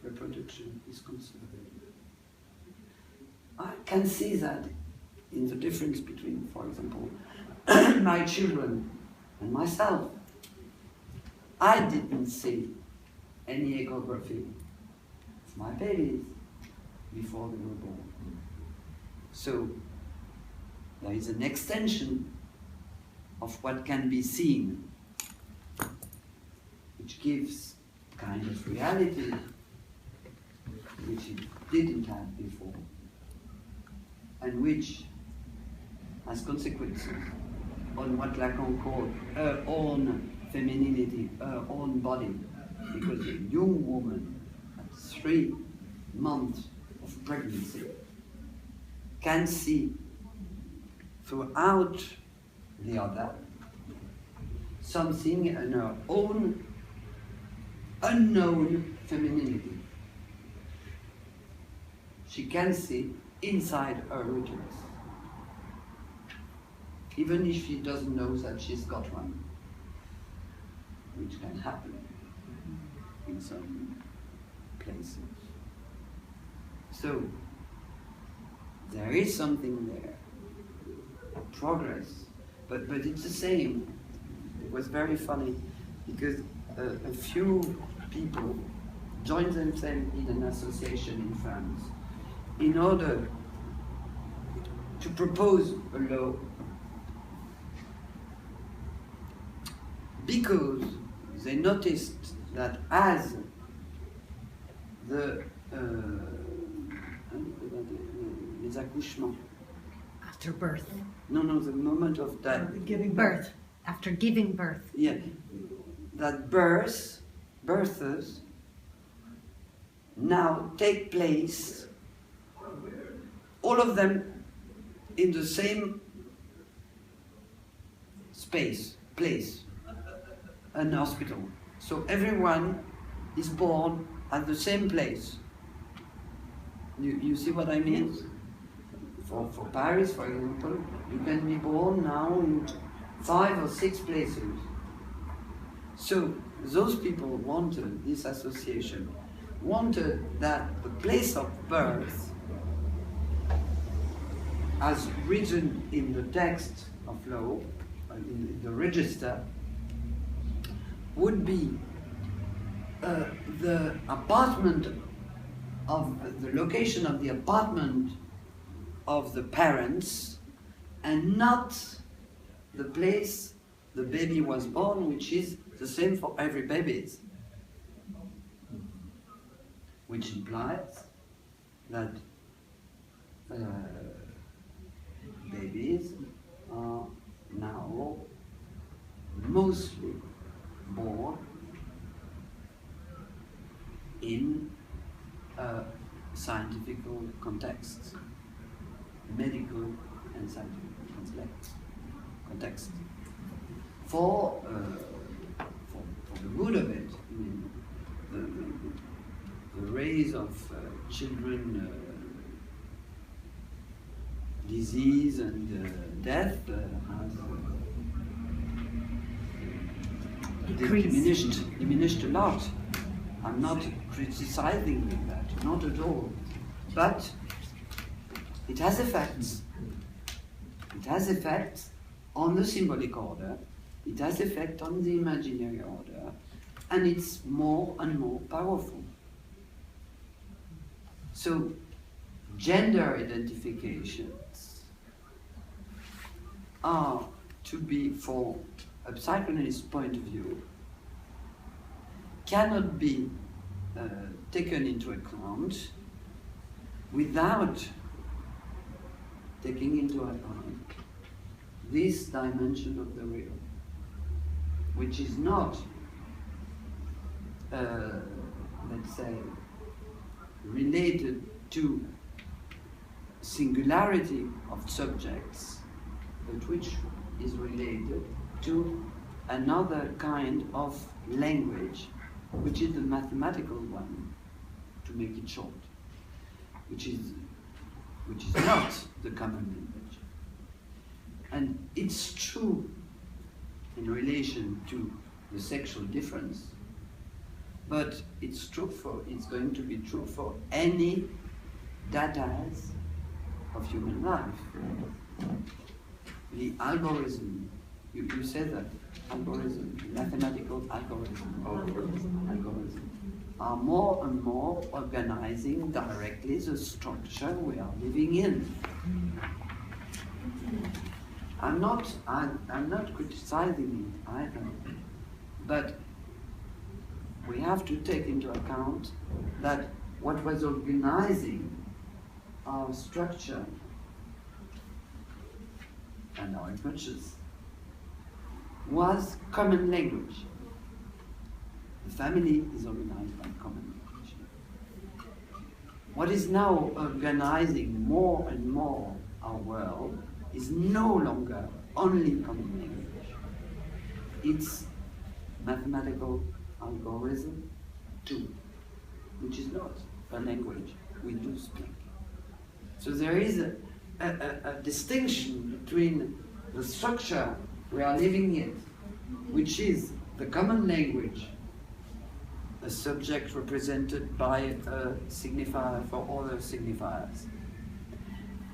reproduction is concerned. I can see that in the difference between, for example, my children and myself. I didn't see any echography of my babies before they were born. So there is an extension of what can be seen, which gives a kind of reality which it didn't have before, and which has consequences on what Lacan called her own femininity, her own body, because a young woman at 3 months of pregnancy can see throughout the other something in her own unknown femininity. She can see inside her uterus, even if she doesn't know that she's got one, which can happen in some places. So, there is something there, progress, but it's the same. It was very funny because a few people joined themselves in an association in France in order to propose a law because they noticed that as the les accouchements. After birth. No, the moment of that. Giving birth. After giving birth. Yeah, that births now take place, all of them in the same place, an hospital. So everyone is born at the same place. You see what I mean? For Paris, for example, you can be born now in 5 or 6 places. So those people wanted, this association, wanted that the place of birth, as written in the text of law, in the register, would be the apartment of the location of the apartment of the parents, and not the place the baby was born, which is the same for every baby. Which implies that babies are now mostly born in a scientific context, medical and scientific context. For the good of it, I mean, the raise of children, disease and death has diminished a lot. I'm not criticizing that, not at all. But it has effects. It has effects on the symbolic order, it has effect on the imaginary order, and it's more and more powerful. So, gender identifications are to be, for a psychoanalyst point of view, cannot be taken into account without taking into account this dimension of the real, which is not, let's say, related to singularity of subjects, but which is related to another kind of language, which is the mathematical one, to make it short, which is not the common language. And it's true in relation to the sexual difference, but it's going to be true for any data of human life. The algorithm, you said that algorithm, mathematical algorithm, are more and more organizing directly the structure we are living in. I'm not criticizing it either, but we have to take into account that what was organizing our structure and our images was common language. The family is organized by common language. What is now organizing more and more our world is no longer only common language. It's mathematical algorithm too, which is not a language we do speak. So there is a distinction between the structure we are living in, which is the common language, a subject represented by a signifier for other signifiers,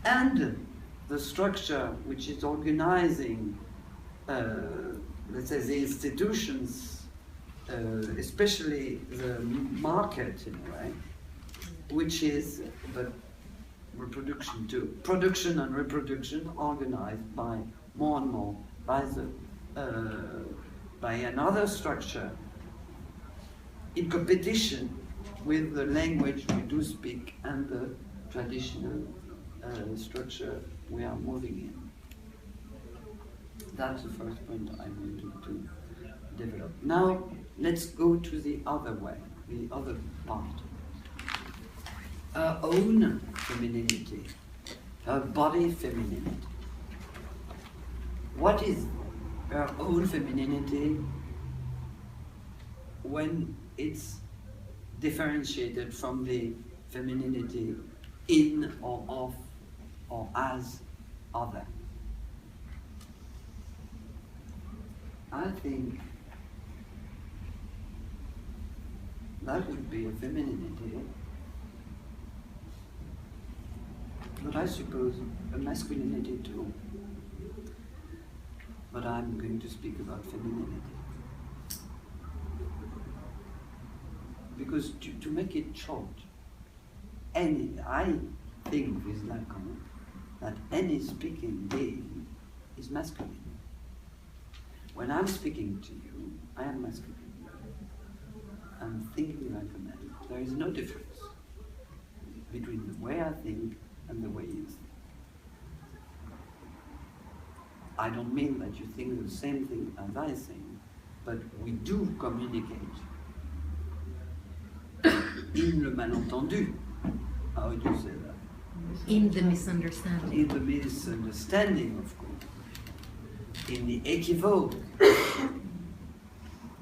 and the structure which is organizing, let's say, the institutions, especially the market in a way, which is the reproduction too. Production and reproduction organized by more and more by another structure in competition with the language we do speak and the traditional structure we are moving in. That's the first point I wanted to develop. Now let's go to the other way, the other part. Her own femininity, her body femininity. What is her own femininity when it's differentiated from the femininity in or of or as other? I think that would be a femininity, but I suppose a masculinity too. But I'm going to speak about femininity. Because to make it short, I think with Lacan that any speaking being is masculine. When I'm speaking to you, I am masculine. I'm thinking like a man. There is no difference between the way I think and the way you think. I don't mean that you think the same thing as I think, but we do communicate in le malentendu. How would you say that? In the misunderstanding. In the misunderstanding, of course. In the équivoque.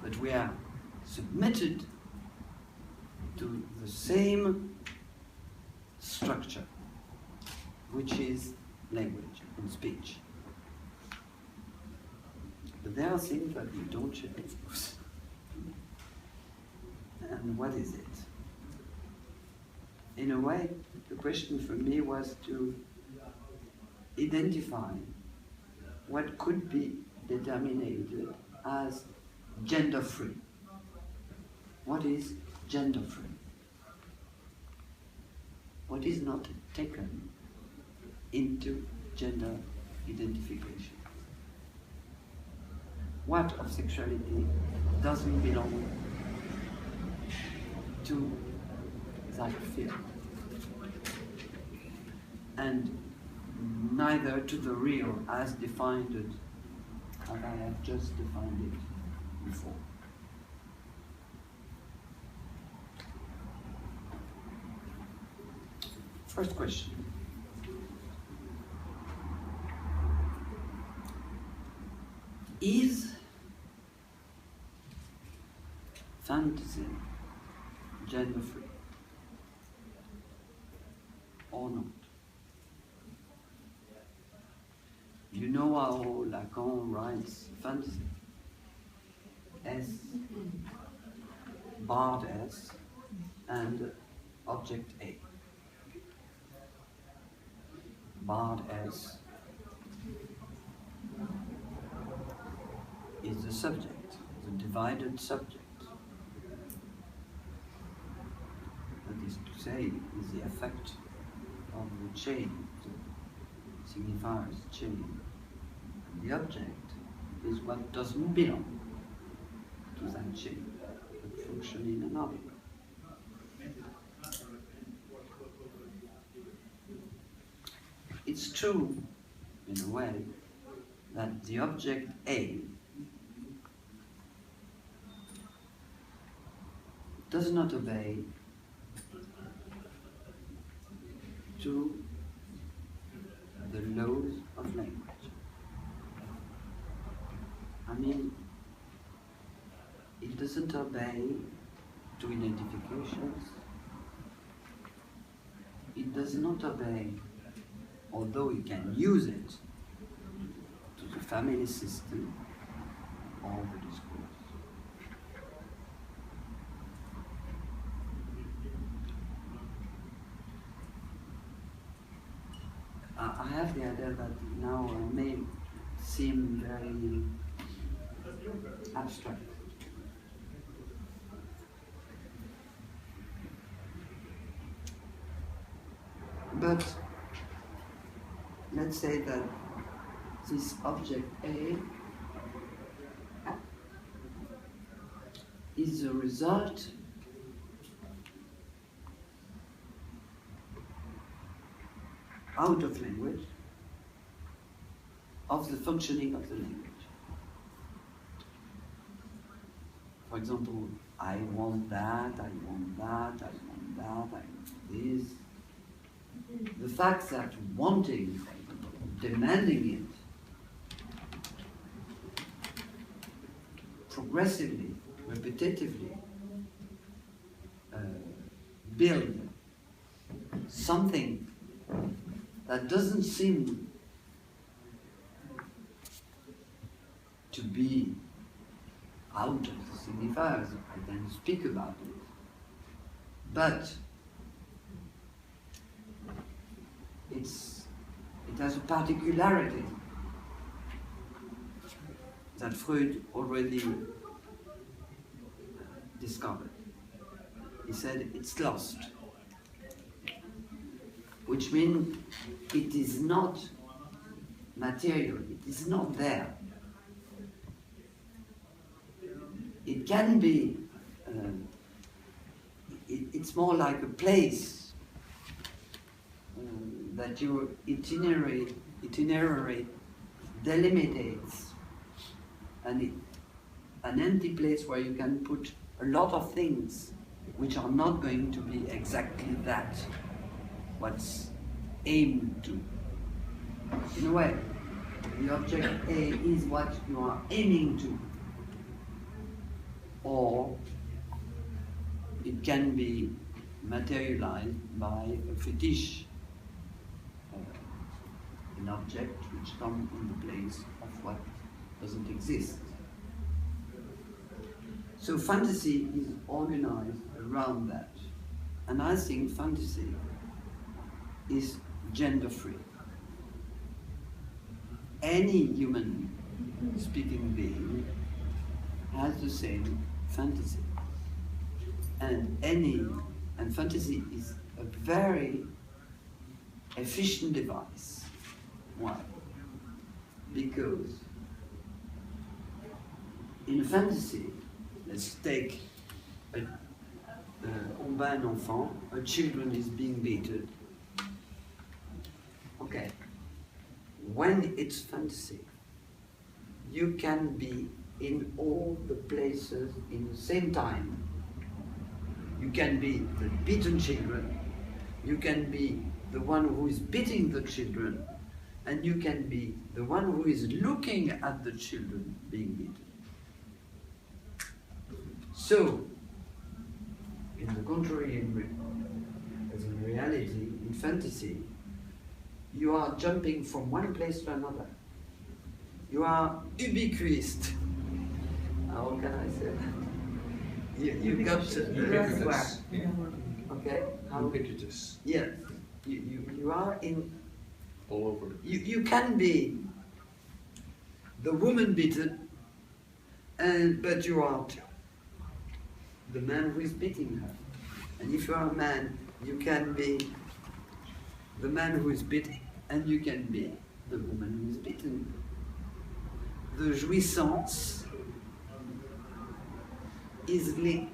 But we are submitted to the same structure, which is language and speech. But there are things that we don't share, of course. And what is it? In a way, the question for me was to identify what could be determined as gender-free. What is gender-free? What is not taken into gender identification? What of sexuality doesn't belong to that field, and neither to the real as defined it, as I have just defined it before. First question. Is fantasy gender-free or not? You know how Lacan writes fantasy? S, barred S, and object A. Barred S is the subject, the divided subject. That is to say, is the effect of the chain, the signifiers chain. And the object is what doesn't belong to that chain, but function in another way. It's true, in a way, that the object A does not obey to the laws of language. I mean, it doesn't obey to identifications. It does not obey, although it can use it, to the family system or the discourse. I have the idea that now may seem very abstract. But let's say that this object A is the result out of language of the functioning of the language. For example, I want that, I want that, I want that, I want this. The fact that wanting, demanding it, progressively, repetitively, build something that doesn't seem to be out of the signifiers. I can speak about it, but it has a particularity that Freud already discovered. He said it's lost, which means it is not material, it is not there. It can be, it's more like a place that your itinerary delimitates, and an empty place where you can put a lot of things which are not going to be exactly that, what's aimed to. In a way, the object A is what you are aiming to, or it can be materialized by a fetish, an object which comes in the place of what doesn't exist. So fantasy is organized around that. And I think fantasy is gender-free. Any human speaking being has the same fantasy. And fantasy is a very efficient device. Why? Because in a fantasy, let's take on bat un enfant, a children is being beaten. Okay. When it's fantasy, you can be in all the places in the same time. You can be the beaten children, you can be the one who is beating the children, and you can be the one who is looking at the children being beaten. So, in the contrary, as in reality, in fantasy, you are jumping from one place to another. You are ubiquitous. How can I say that? You got Ubiquitous. Yeah. Okay. Ubiquitous. Yes. You are in. All over. You can be the woman beaten, but you are the man who is beating her. And if you are a man, you can be the man who is beating, and you can be the woman who is beaten. The jouissance is linked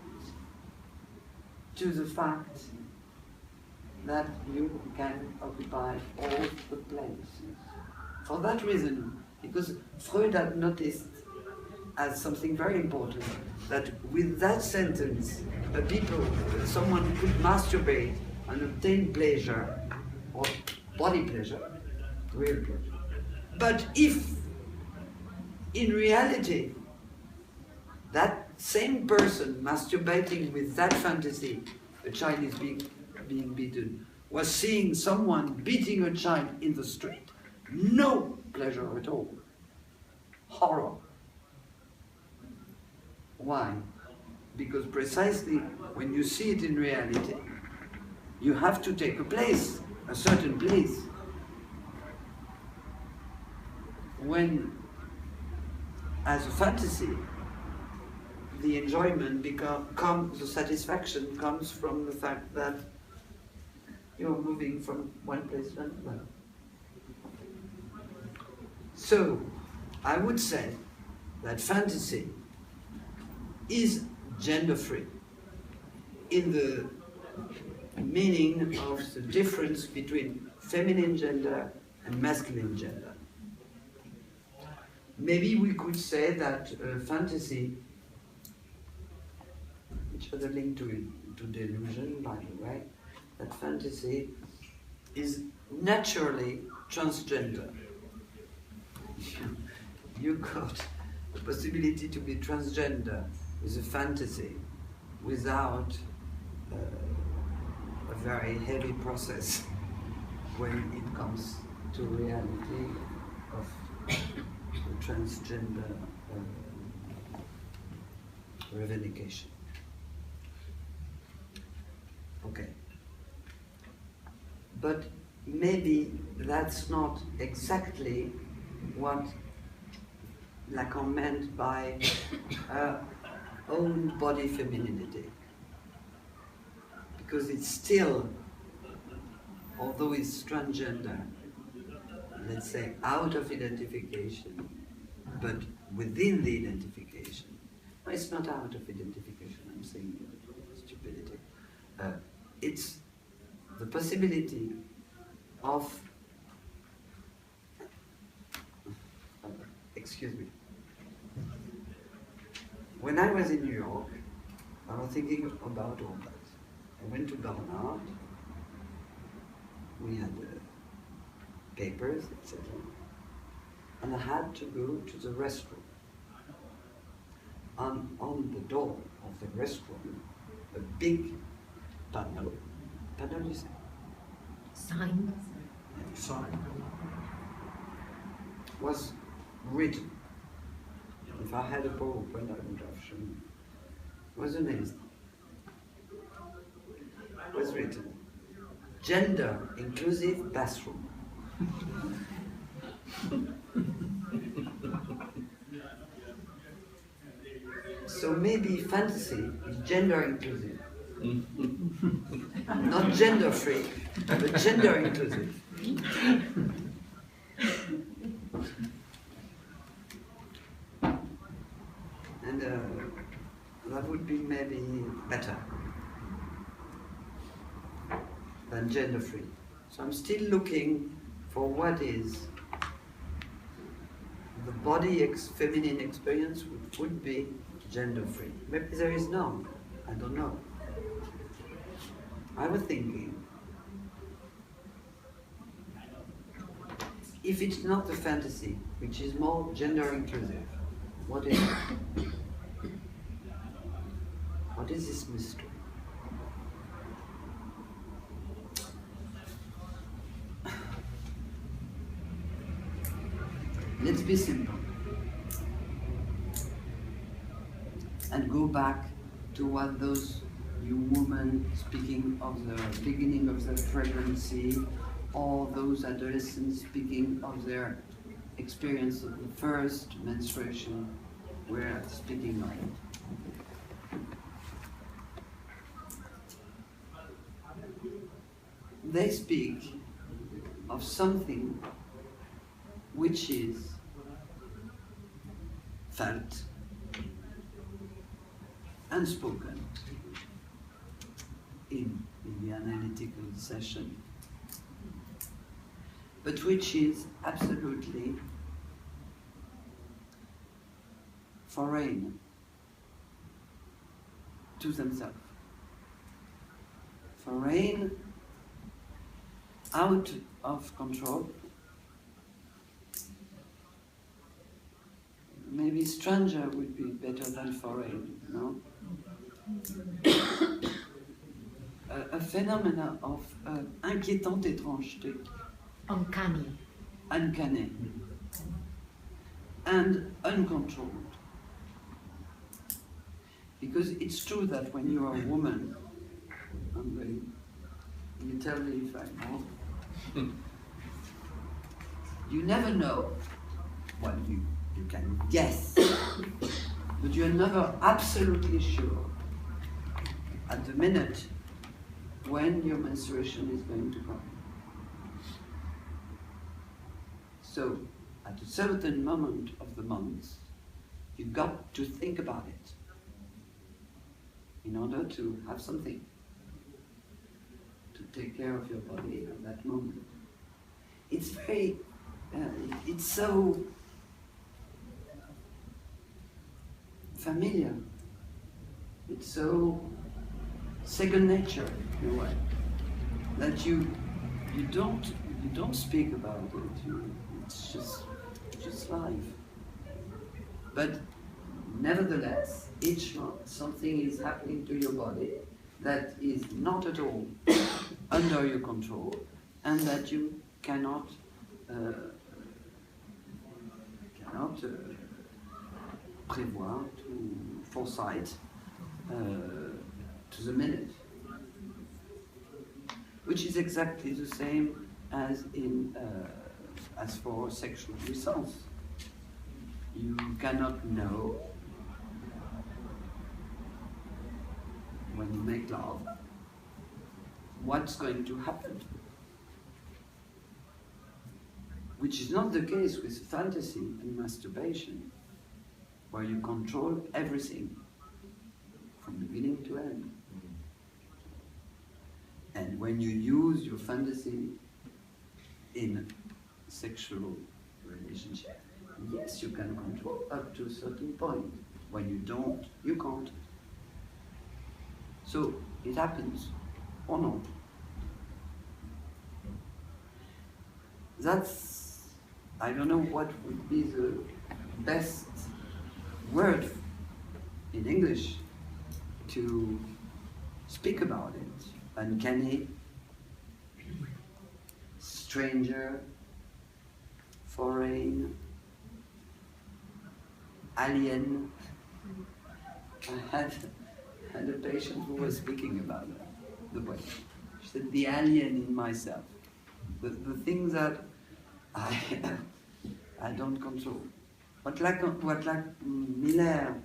to the fact that you can occupy all the places. For that reason, because Freud had noticed as something very important, that with that sentence, someone could masturbate and obtain pleasure, or body pleasure, real pleasure. But if, in reality, that same person masturbating with that fantasy, a child is being beaten, was seeing someone beating a child in the street, no pleasure at all, horror. Why? Because precisely when you see it in reality, you have to take a place, a certain place. When, as a fantasy, the enjoyment the satisfaction comes from the fact that you're moving from one place to another. So, I would say that fantasy is gender-free in the meaning of the difference between feminine gender and masculine gender. Maybe we could say that fantasy, which has a link to delusion, by the way, that fantasy is naturally transgender. You got the possibility to be transgender with a fantasy without a very heavy process when it comes to reality of the transgender revendication. Okay. But maybe that's not exactly what Lacan meant by own body femininity. Because it's still, although it's transgender, let's say out of identification, but within the identification. No, it's not out of identification, I'm saying stupidity. It's the possibility of, excuse me. When I was in New York, I was thinking about all that. I went to Bernard, we had papers, etc. And I had to go to the restroom. And on the door of the restroom, a big panel you say? Sign. Sign. Was written. If I had a PowerPoint, I would have shown. It was amazing. It was written, gender inclusive bathroom. So maybe fantasy is gender inclusive. Not gender free, but gender inclusive. And that would be maybe better than gender free. So I'm still looking for what is the body feminine experience which would be gender free. Maybe there is none, I don't know. I was thinking, if it's not the fantasy, which is more gender inclusive, what is it? What is this mystery? Let's be simple and go back to what those young women speaking of the beginning of their pregnancy, or those adolescents speaking of their experience of the first menstruation were speaking of it. They speak of something which is felt, unspoken in the analytical session, but which is absolutely foreign to themselves. Foreign, out of control. Maybe stranger would be better than foreign, no? A phenomena of inquiétante étrangeté. Uncanny. Uncanny. And uncontrolled. Because it's true that when you are a woman, you tell me if I'm wrong, you never know. Well, you can guess, but you're never absolutely sure at the minute when your menstruation is going to come. So, at a certain moment of the month, you've got to think about it in order to have something to take care of your body at that moment. It's very, it's so familiar. It's so second nature in a way that you don't speak about it. It's just life. But nevertheless, each month something is happening to your body that is not at all under your control, and that you cannot prévoir, to foresight to the minute, which is exactly the same as in as for sexual response. You cannot know when you make love what's going to happen, which is not the case with fantasy and masturbation, where you control everything from beginning to end. And when you use your fantasy in sexual relationship, yes, you can control up to a certain point. When you don't, you can't. So it happens or not. That's, I don't know what would be the best word in English to speak about it. Uncanny, stranger, foreign, alien. I had a patient who was speaking about the way. She said, the alien in myself. The things that I don't control. What Miller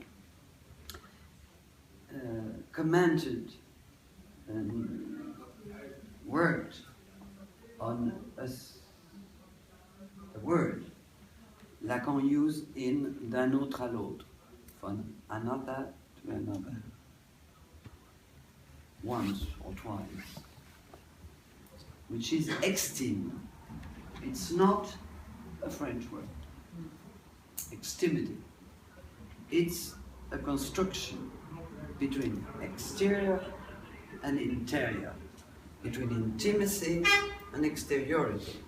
commented and worked on a word Lacan used in d'un autre à l'autre, from another to another, once or twice, which is extime. It's not a French word. Extimity. It's a construction between exterior and interior, between intimacy and exteriority.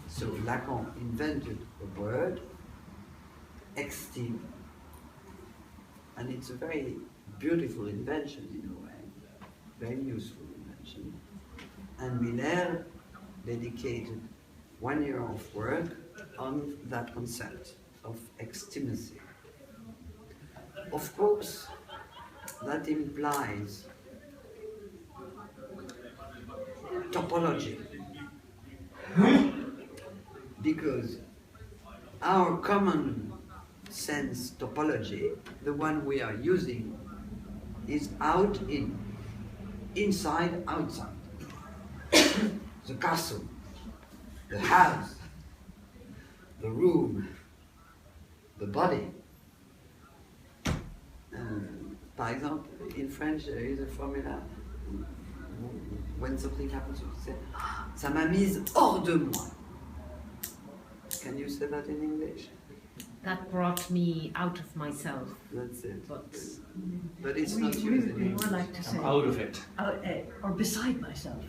So Lacan invented a word, extime, and it's a very beautiful invention in a way, very useful invention. And Miller dedicated 1 year of work on that concept of extimacy. Of course, that implies topology, because our common sense topology, the one we are using, is out, in, inside, outside. The castle, the house, the room, the body. Par exemple, in French, there is a formula. When something happens, you say, ça m'a mise hors de moi. Can you say that in English? that brought me out of myself. That's it. But it's we, not we, used in we English. more like to say I'm out of it. or beside myself.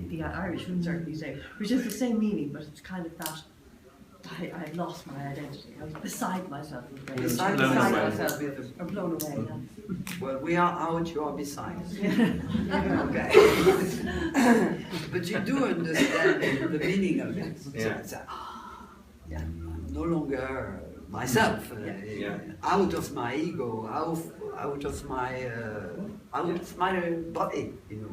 The Irish would certainly say, which is the same meaning, but it's kind of that. I lost my identity. I was beside myself. Beside Blown away. myself or blown away. Yeah. Well, we are out, you are beside. Okay. But you do understand the meaning of it. Yeah. So, yeah, I'm no longer myself. Yeah. Out of my ego, out of my body, you know.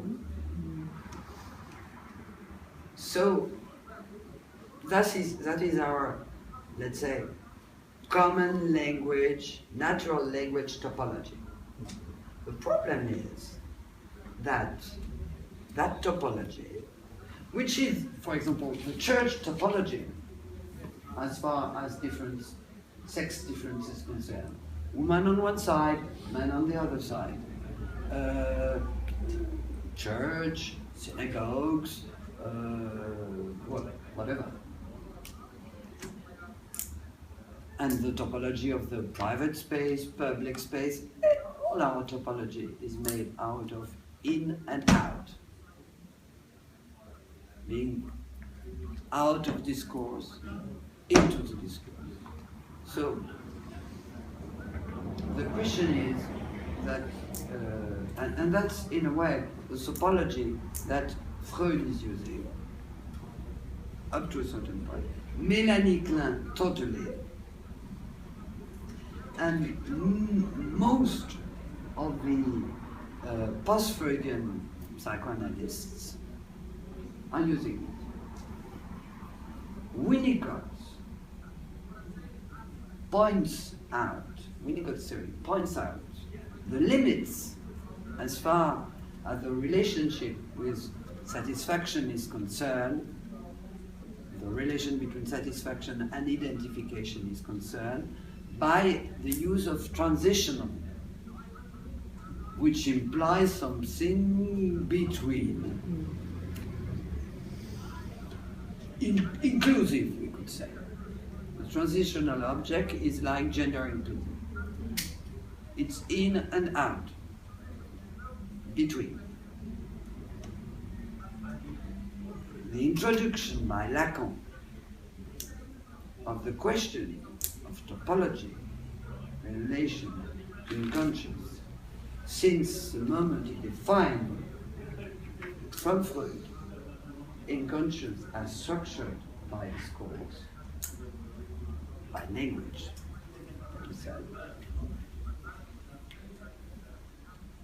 So that is our, let's say, common language, natural language topology. The problem is that that topology, which is, for example, the church topology, as far as different sex difference is concerned, woman on one side, man on the other side, church, synagogues, whatever. And the topology of the private space, public space, all our topology is made out of in and out. Being out of discourse, into the discourse. So, the question is that, and that's in a way the topology that Freud is using, up to a certain point. Mélanie Klein, totally. And most of the post-Freudian psychoanalysts are using it. Winnicott points out, Winnicott's theory points out the limits as far as the relationship with satisfaction is concerned, the relation between satisfaction and identification is concerned, by the use of transitional, which implies something between. Inclusive, we could say. The transitional object is like gender inclusive. It's in and out, between. The introduction by Lacan of the questioning of topology, relation to unconscious, since the moment he defined from Freud unconscious as structured by discourse, by language, he said,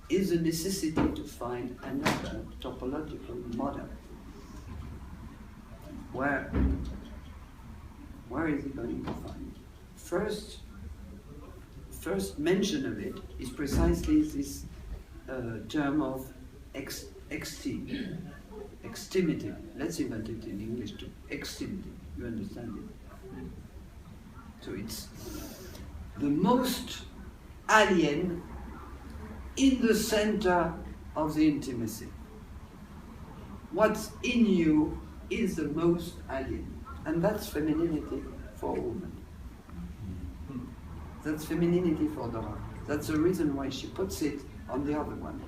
is a necessity to find another topological model. Where is he going to find? First mention of it is precisely this term of extimity. Let's invent it in English too. Extimity. You understand it? So it's the most alien in the center of the intimacy. What's in you is the most alien. And that's femininity for a woman. That's femininity for Dora. That's the reason why she puts it on the other one.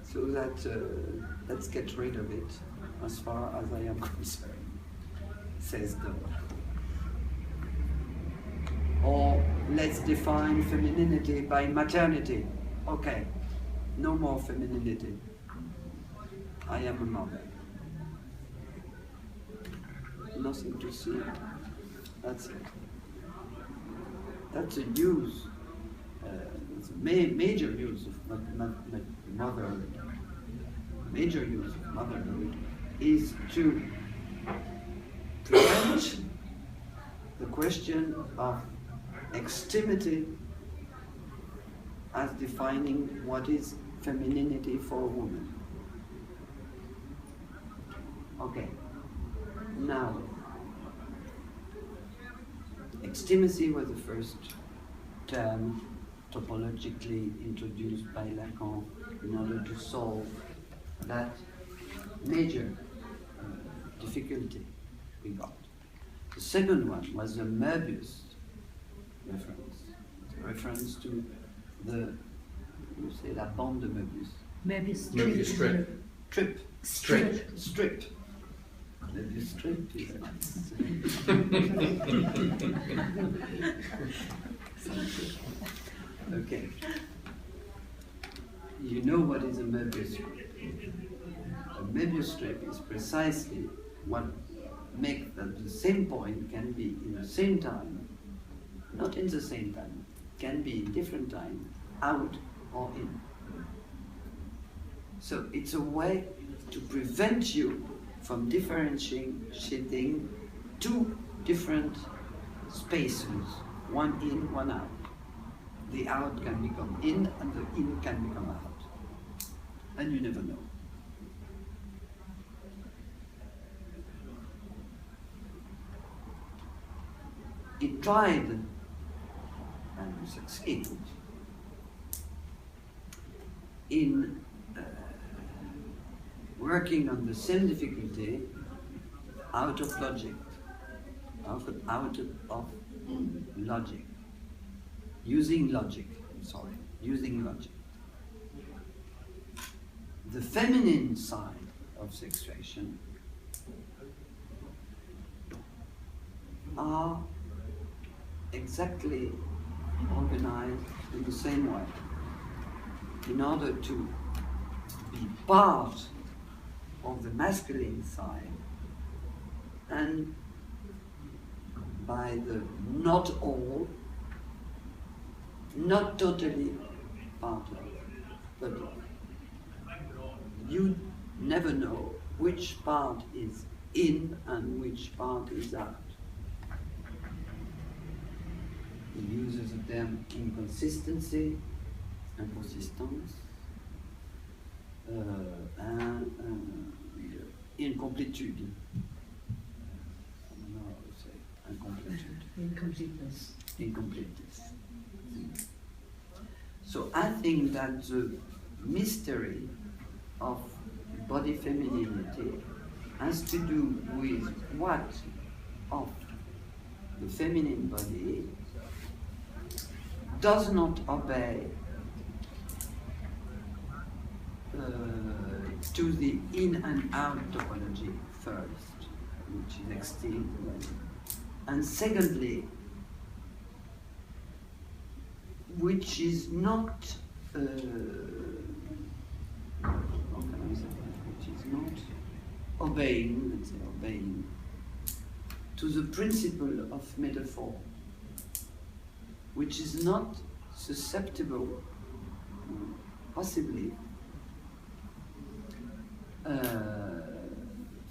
So that, let's get rid of it, as far as I am concerned, says Dora. Or let's define femininity by maternity. Okay, no more femininity. I am a mother. Nothing to see. That's it. That's a use, it's a major use of motherhood. Major use of motherhood is to prevent the question of extimity as defining what is femininity for a woman. Okay. Now, Ex-timacy was the first term topologically introduced by Lacan in order to solve that major difficulty we got. The second one was the Möbius reference to the, you say, la bande de Möbius. Möbius Möbius strip. Trip. Strip. Strip. Möbius strip is okay. You know what is a Möbius strip. A Möbius strip is precisely what makes that the same point can be in the same time, not in the same time, can be in different time, out or in. So it's a way to prevent you from differentiating two different spaces, one in, one out. The out can become in and the in can become out. And you never know. It tried and succeeded in working on the same difficulty out of logic, out of logic, using logic, using logic. The feminine side of sexuation are exactly organized in the same way in order to be part of the masculine side and by the not all, not totally part of, but you never know which part is in and which part is out. He uses the term inconsistency, inconsistence, and incompletude. I don't know how to say incompletude. Incompleteness. Incompleteness. So I think that the mystery of body femininity has to do with what of the feminine body does not obey to the in and out topology first, which is extinct, and secondly, which is not, how can I say that? Which is not obeying, let's say obeying, to the principle of metaphor, which is not susceptible, possibly,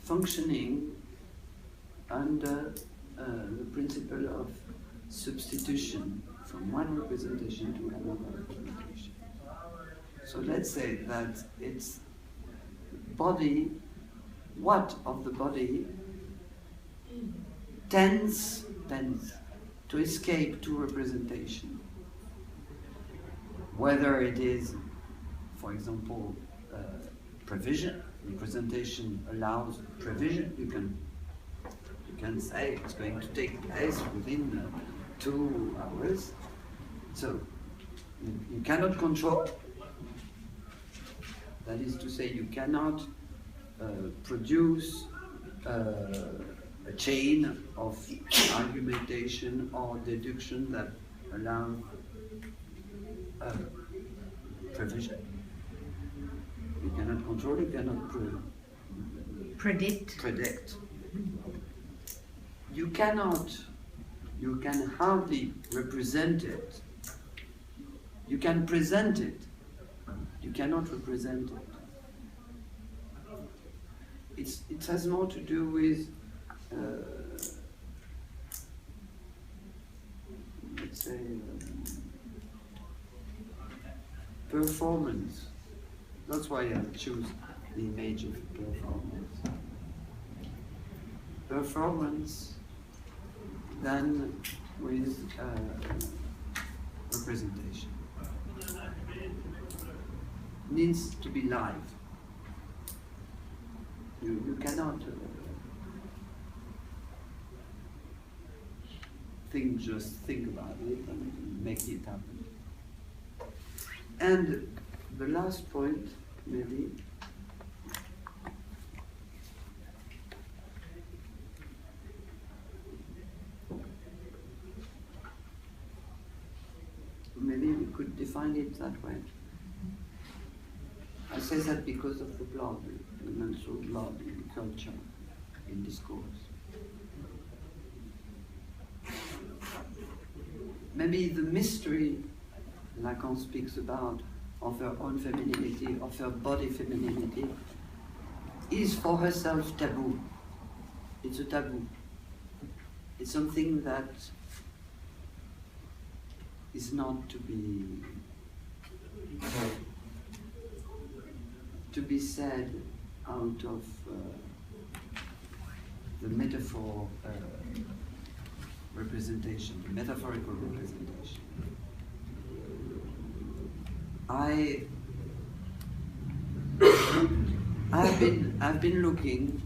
functioning under the principle of substitution from one representation to another representation. So let's say that it's body, what of the body tends to escape to representation. Whether it is, for example, provision, representation allows provision. You can say it's going to take place within 2 hours. So you cannot control. That is to say, you cannot produce a chain of argumentation or deduction that allows provision. You cannot control, you cannot predict. You can hardly represent it. You can present it. You cannot represent it. It has more to do with let's say performance. That's why I choose the image of performance. Performance than with representation. Needs to be live. You cannot think about it and make it happen. And the last point, maybe, maybe we could define it that way. I say that because of the blood, the menstrual blood in culture, in discourse. Maybe the mystery Lacan speaks about of her own femininity, of her body femininity, is for herself taboo. It's a taboo. It's something that is not to be said out of the metaphor representation, the metaphorical representation. I've been looking.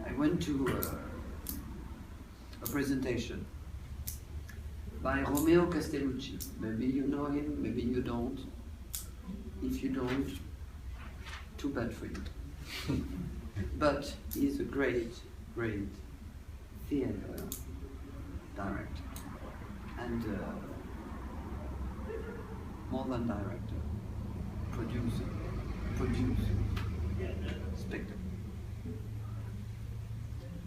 I went to a presentation by Romeo Castellucci. Maybe you know him, maybe you don't. If you don't, too bad for you. But he's a great, great theater director. And more than director, producer, spectacle,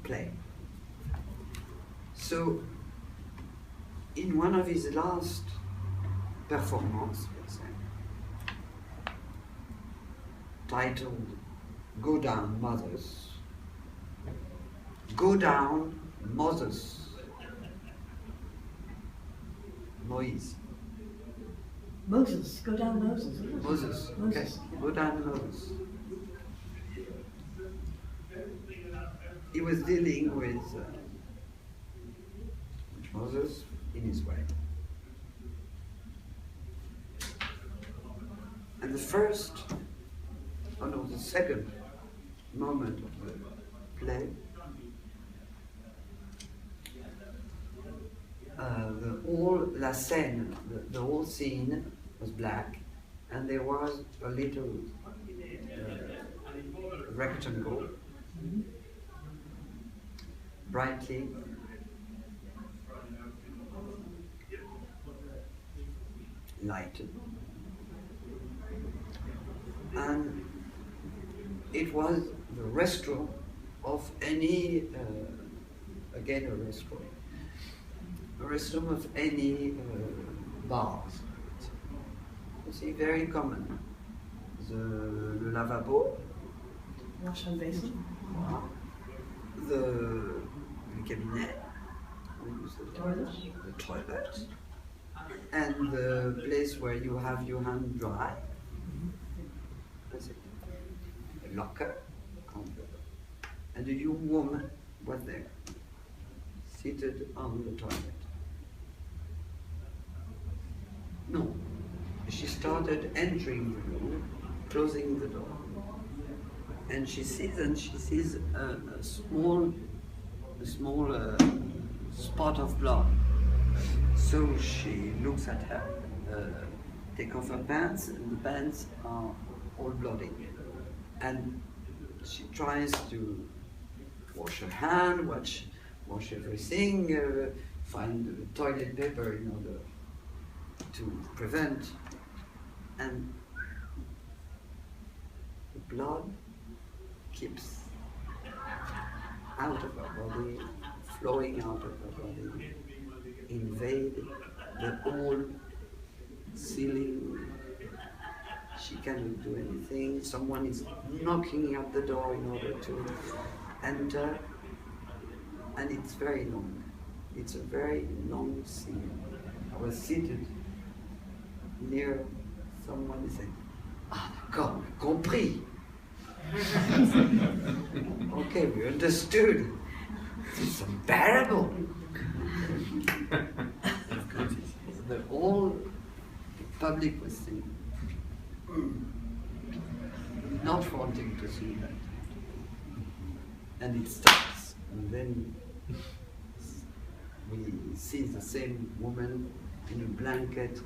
play. So, in one of his last performances, let's say, titled Go Down, Mothers. Go Down, Mothers. Moïse. Moses, go down Moses. Moses, okay. Moses. Go down Moses. He was dealing with Moses in his way. And the second moment of the play, la scène, the whole scene was black, and there was a little rectangle, brightly lighted, and it was the restaurant of any, again a restaurant of any bars. You see, very common. Le lavabo, Wash and basin. le cabinet, Toilet. the toilet, and the place where you have your hand dry. That's it. A locker, and a young woman was there, seated on the toilet. No, she started entering the room, closing the door, and she sees a small spot of blood. So she looks at her, take off her pants, and the pants are all bloody. And she tries to wash her hand, wash everything, find toilet paper in order to prevent, and the blood keeps out of her body, flowing out of her body, invade the whole ceiling. She cannot do anything. Someone is knocking at the door in order to enter, and it's very long. It's a very long scene. I was seated near someone saying, "Ah, d'accord, compris." Okay, we understood. It's unbearable. The whole public was saying, not wanting to see that. And it stops. And then we see the same woman in a blanket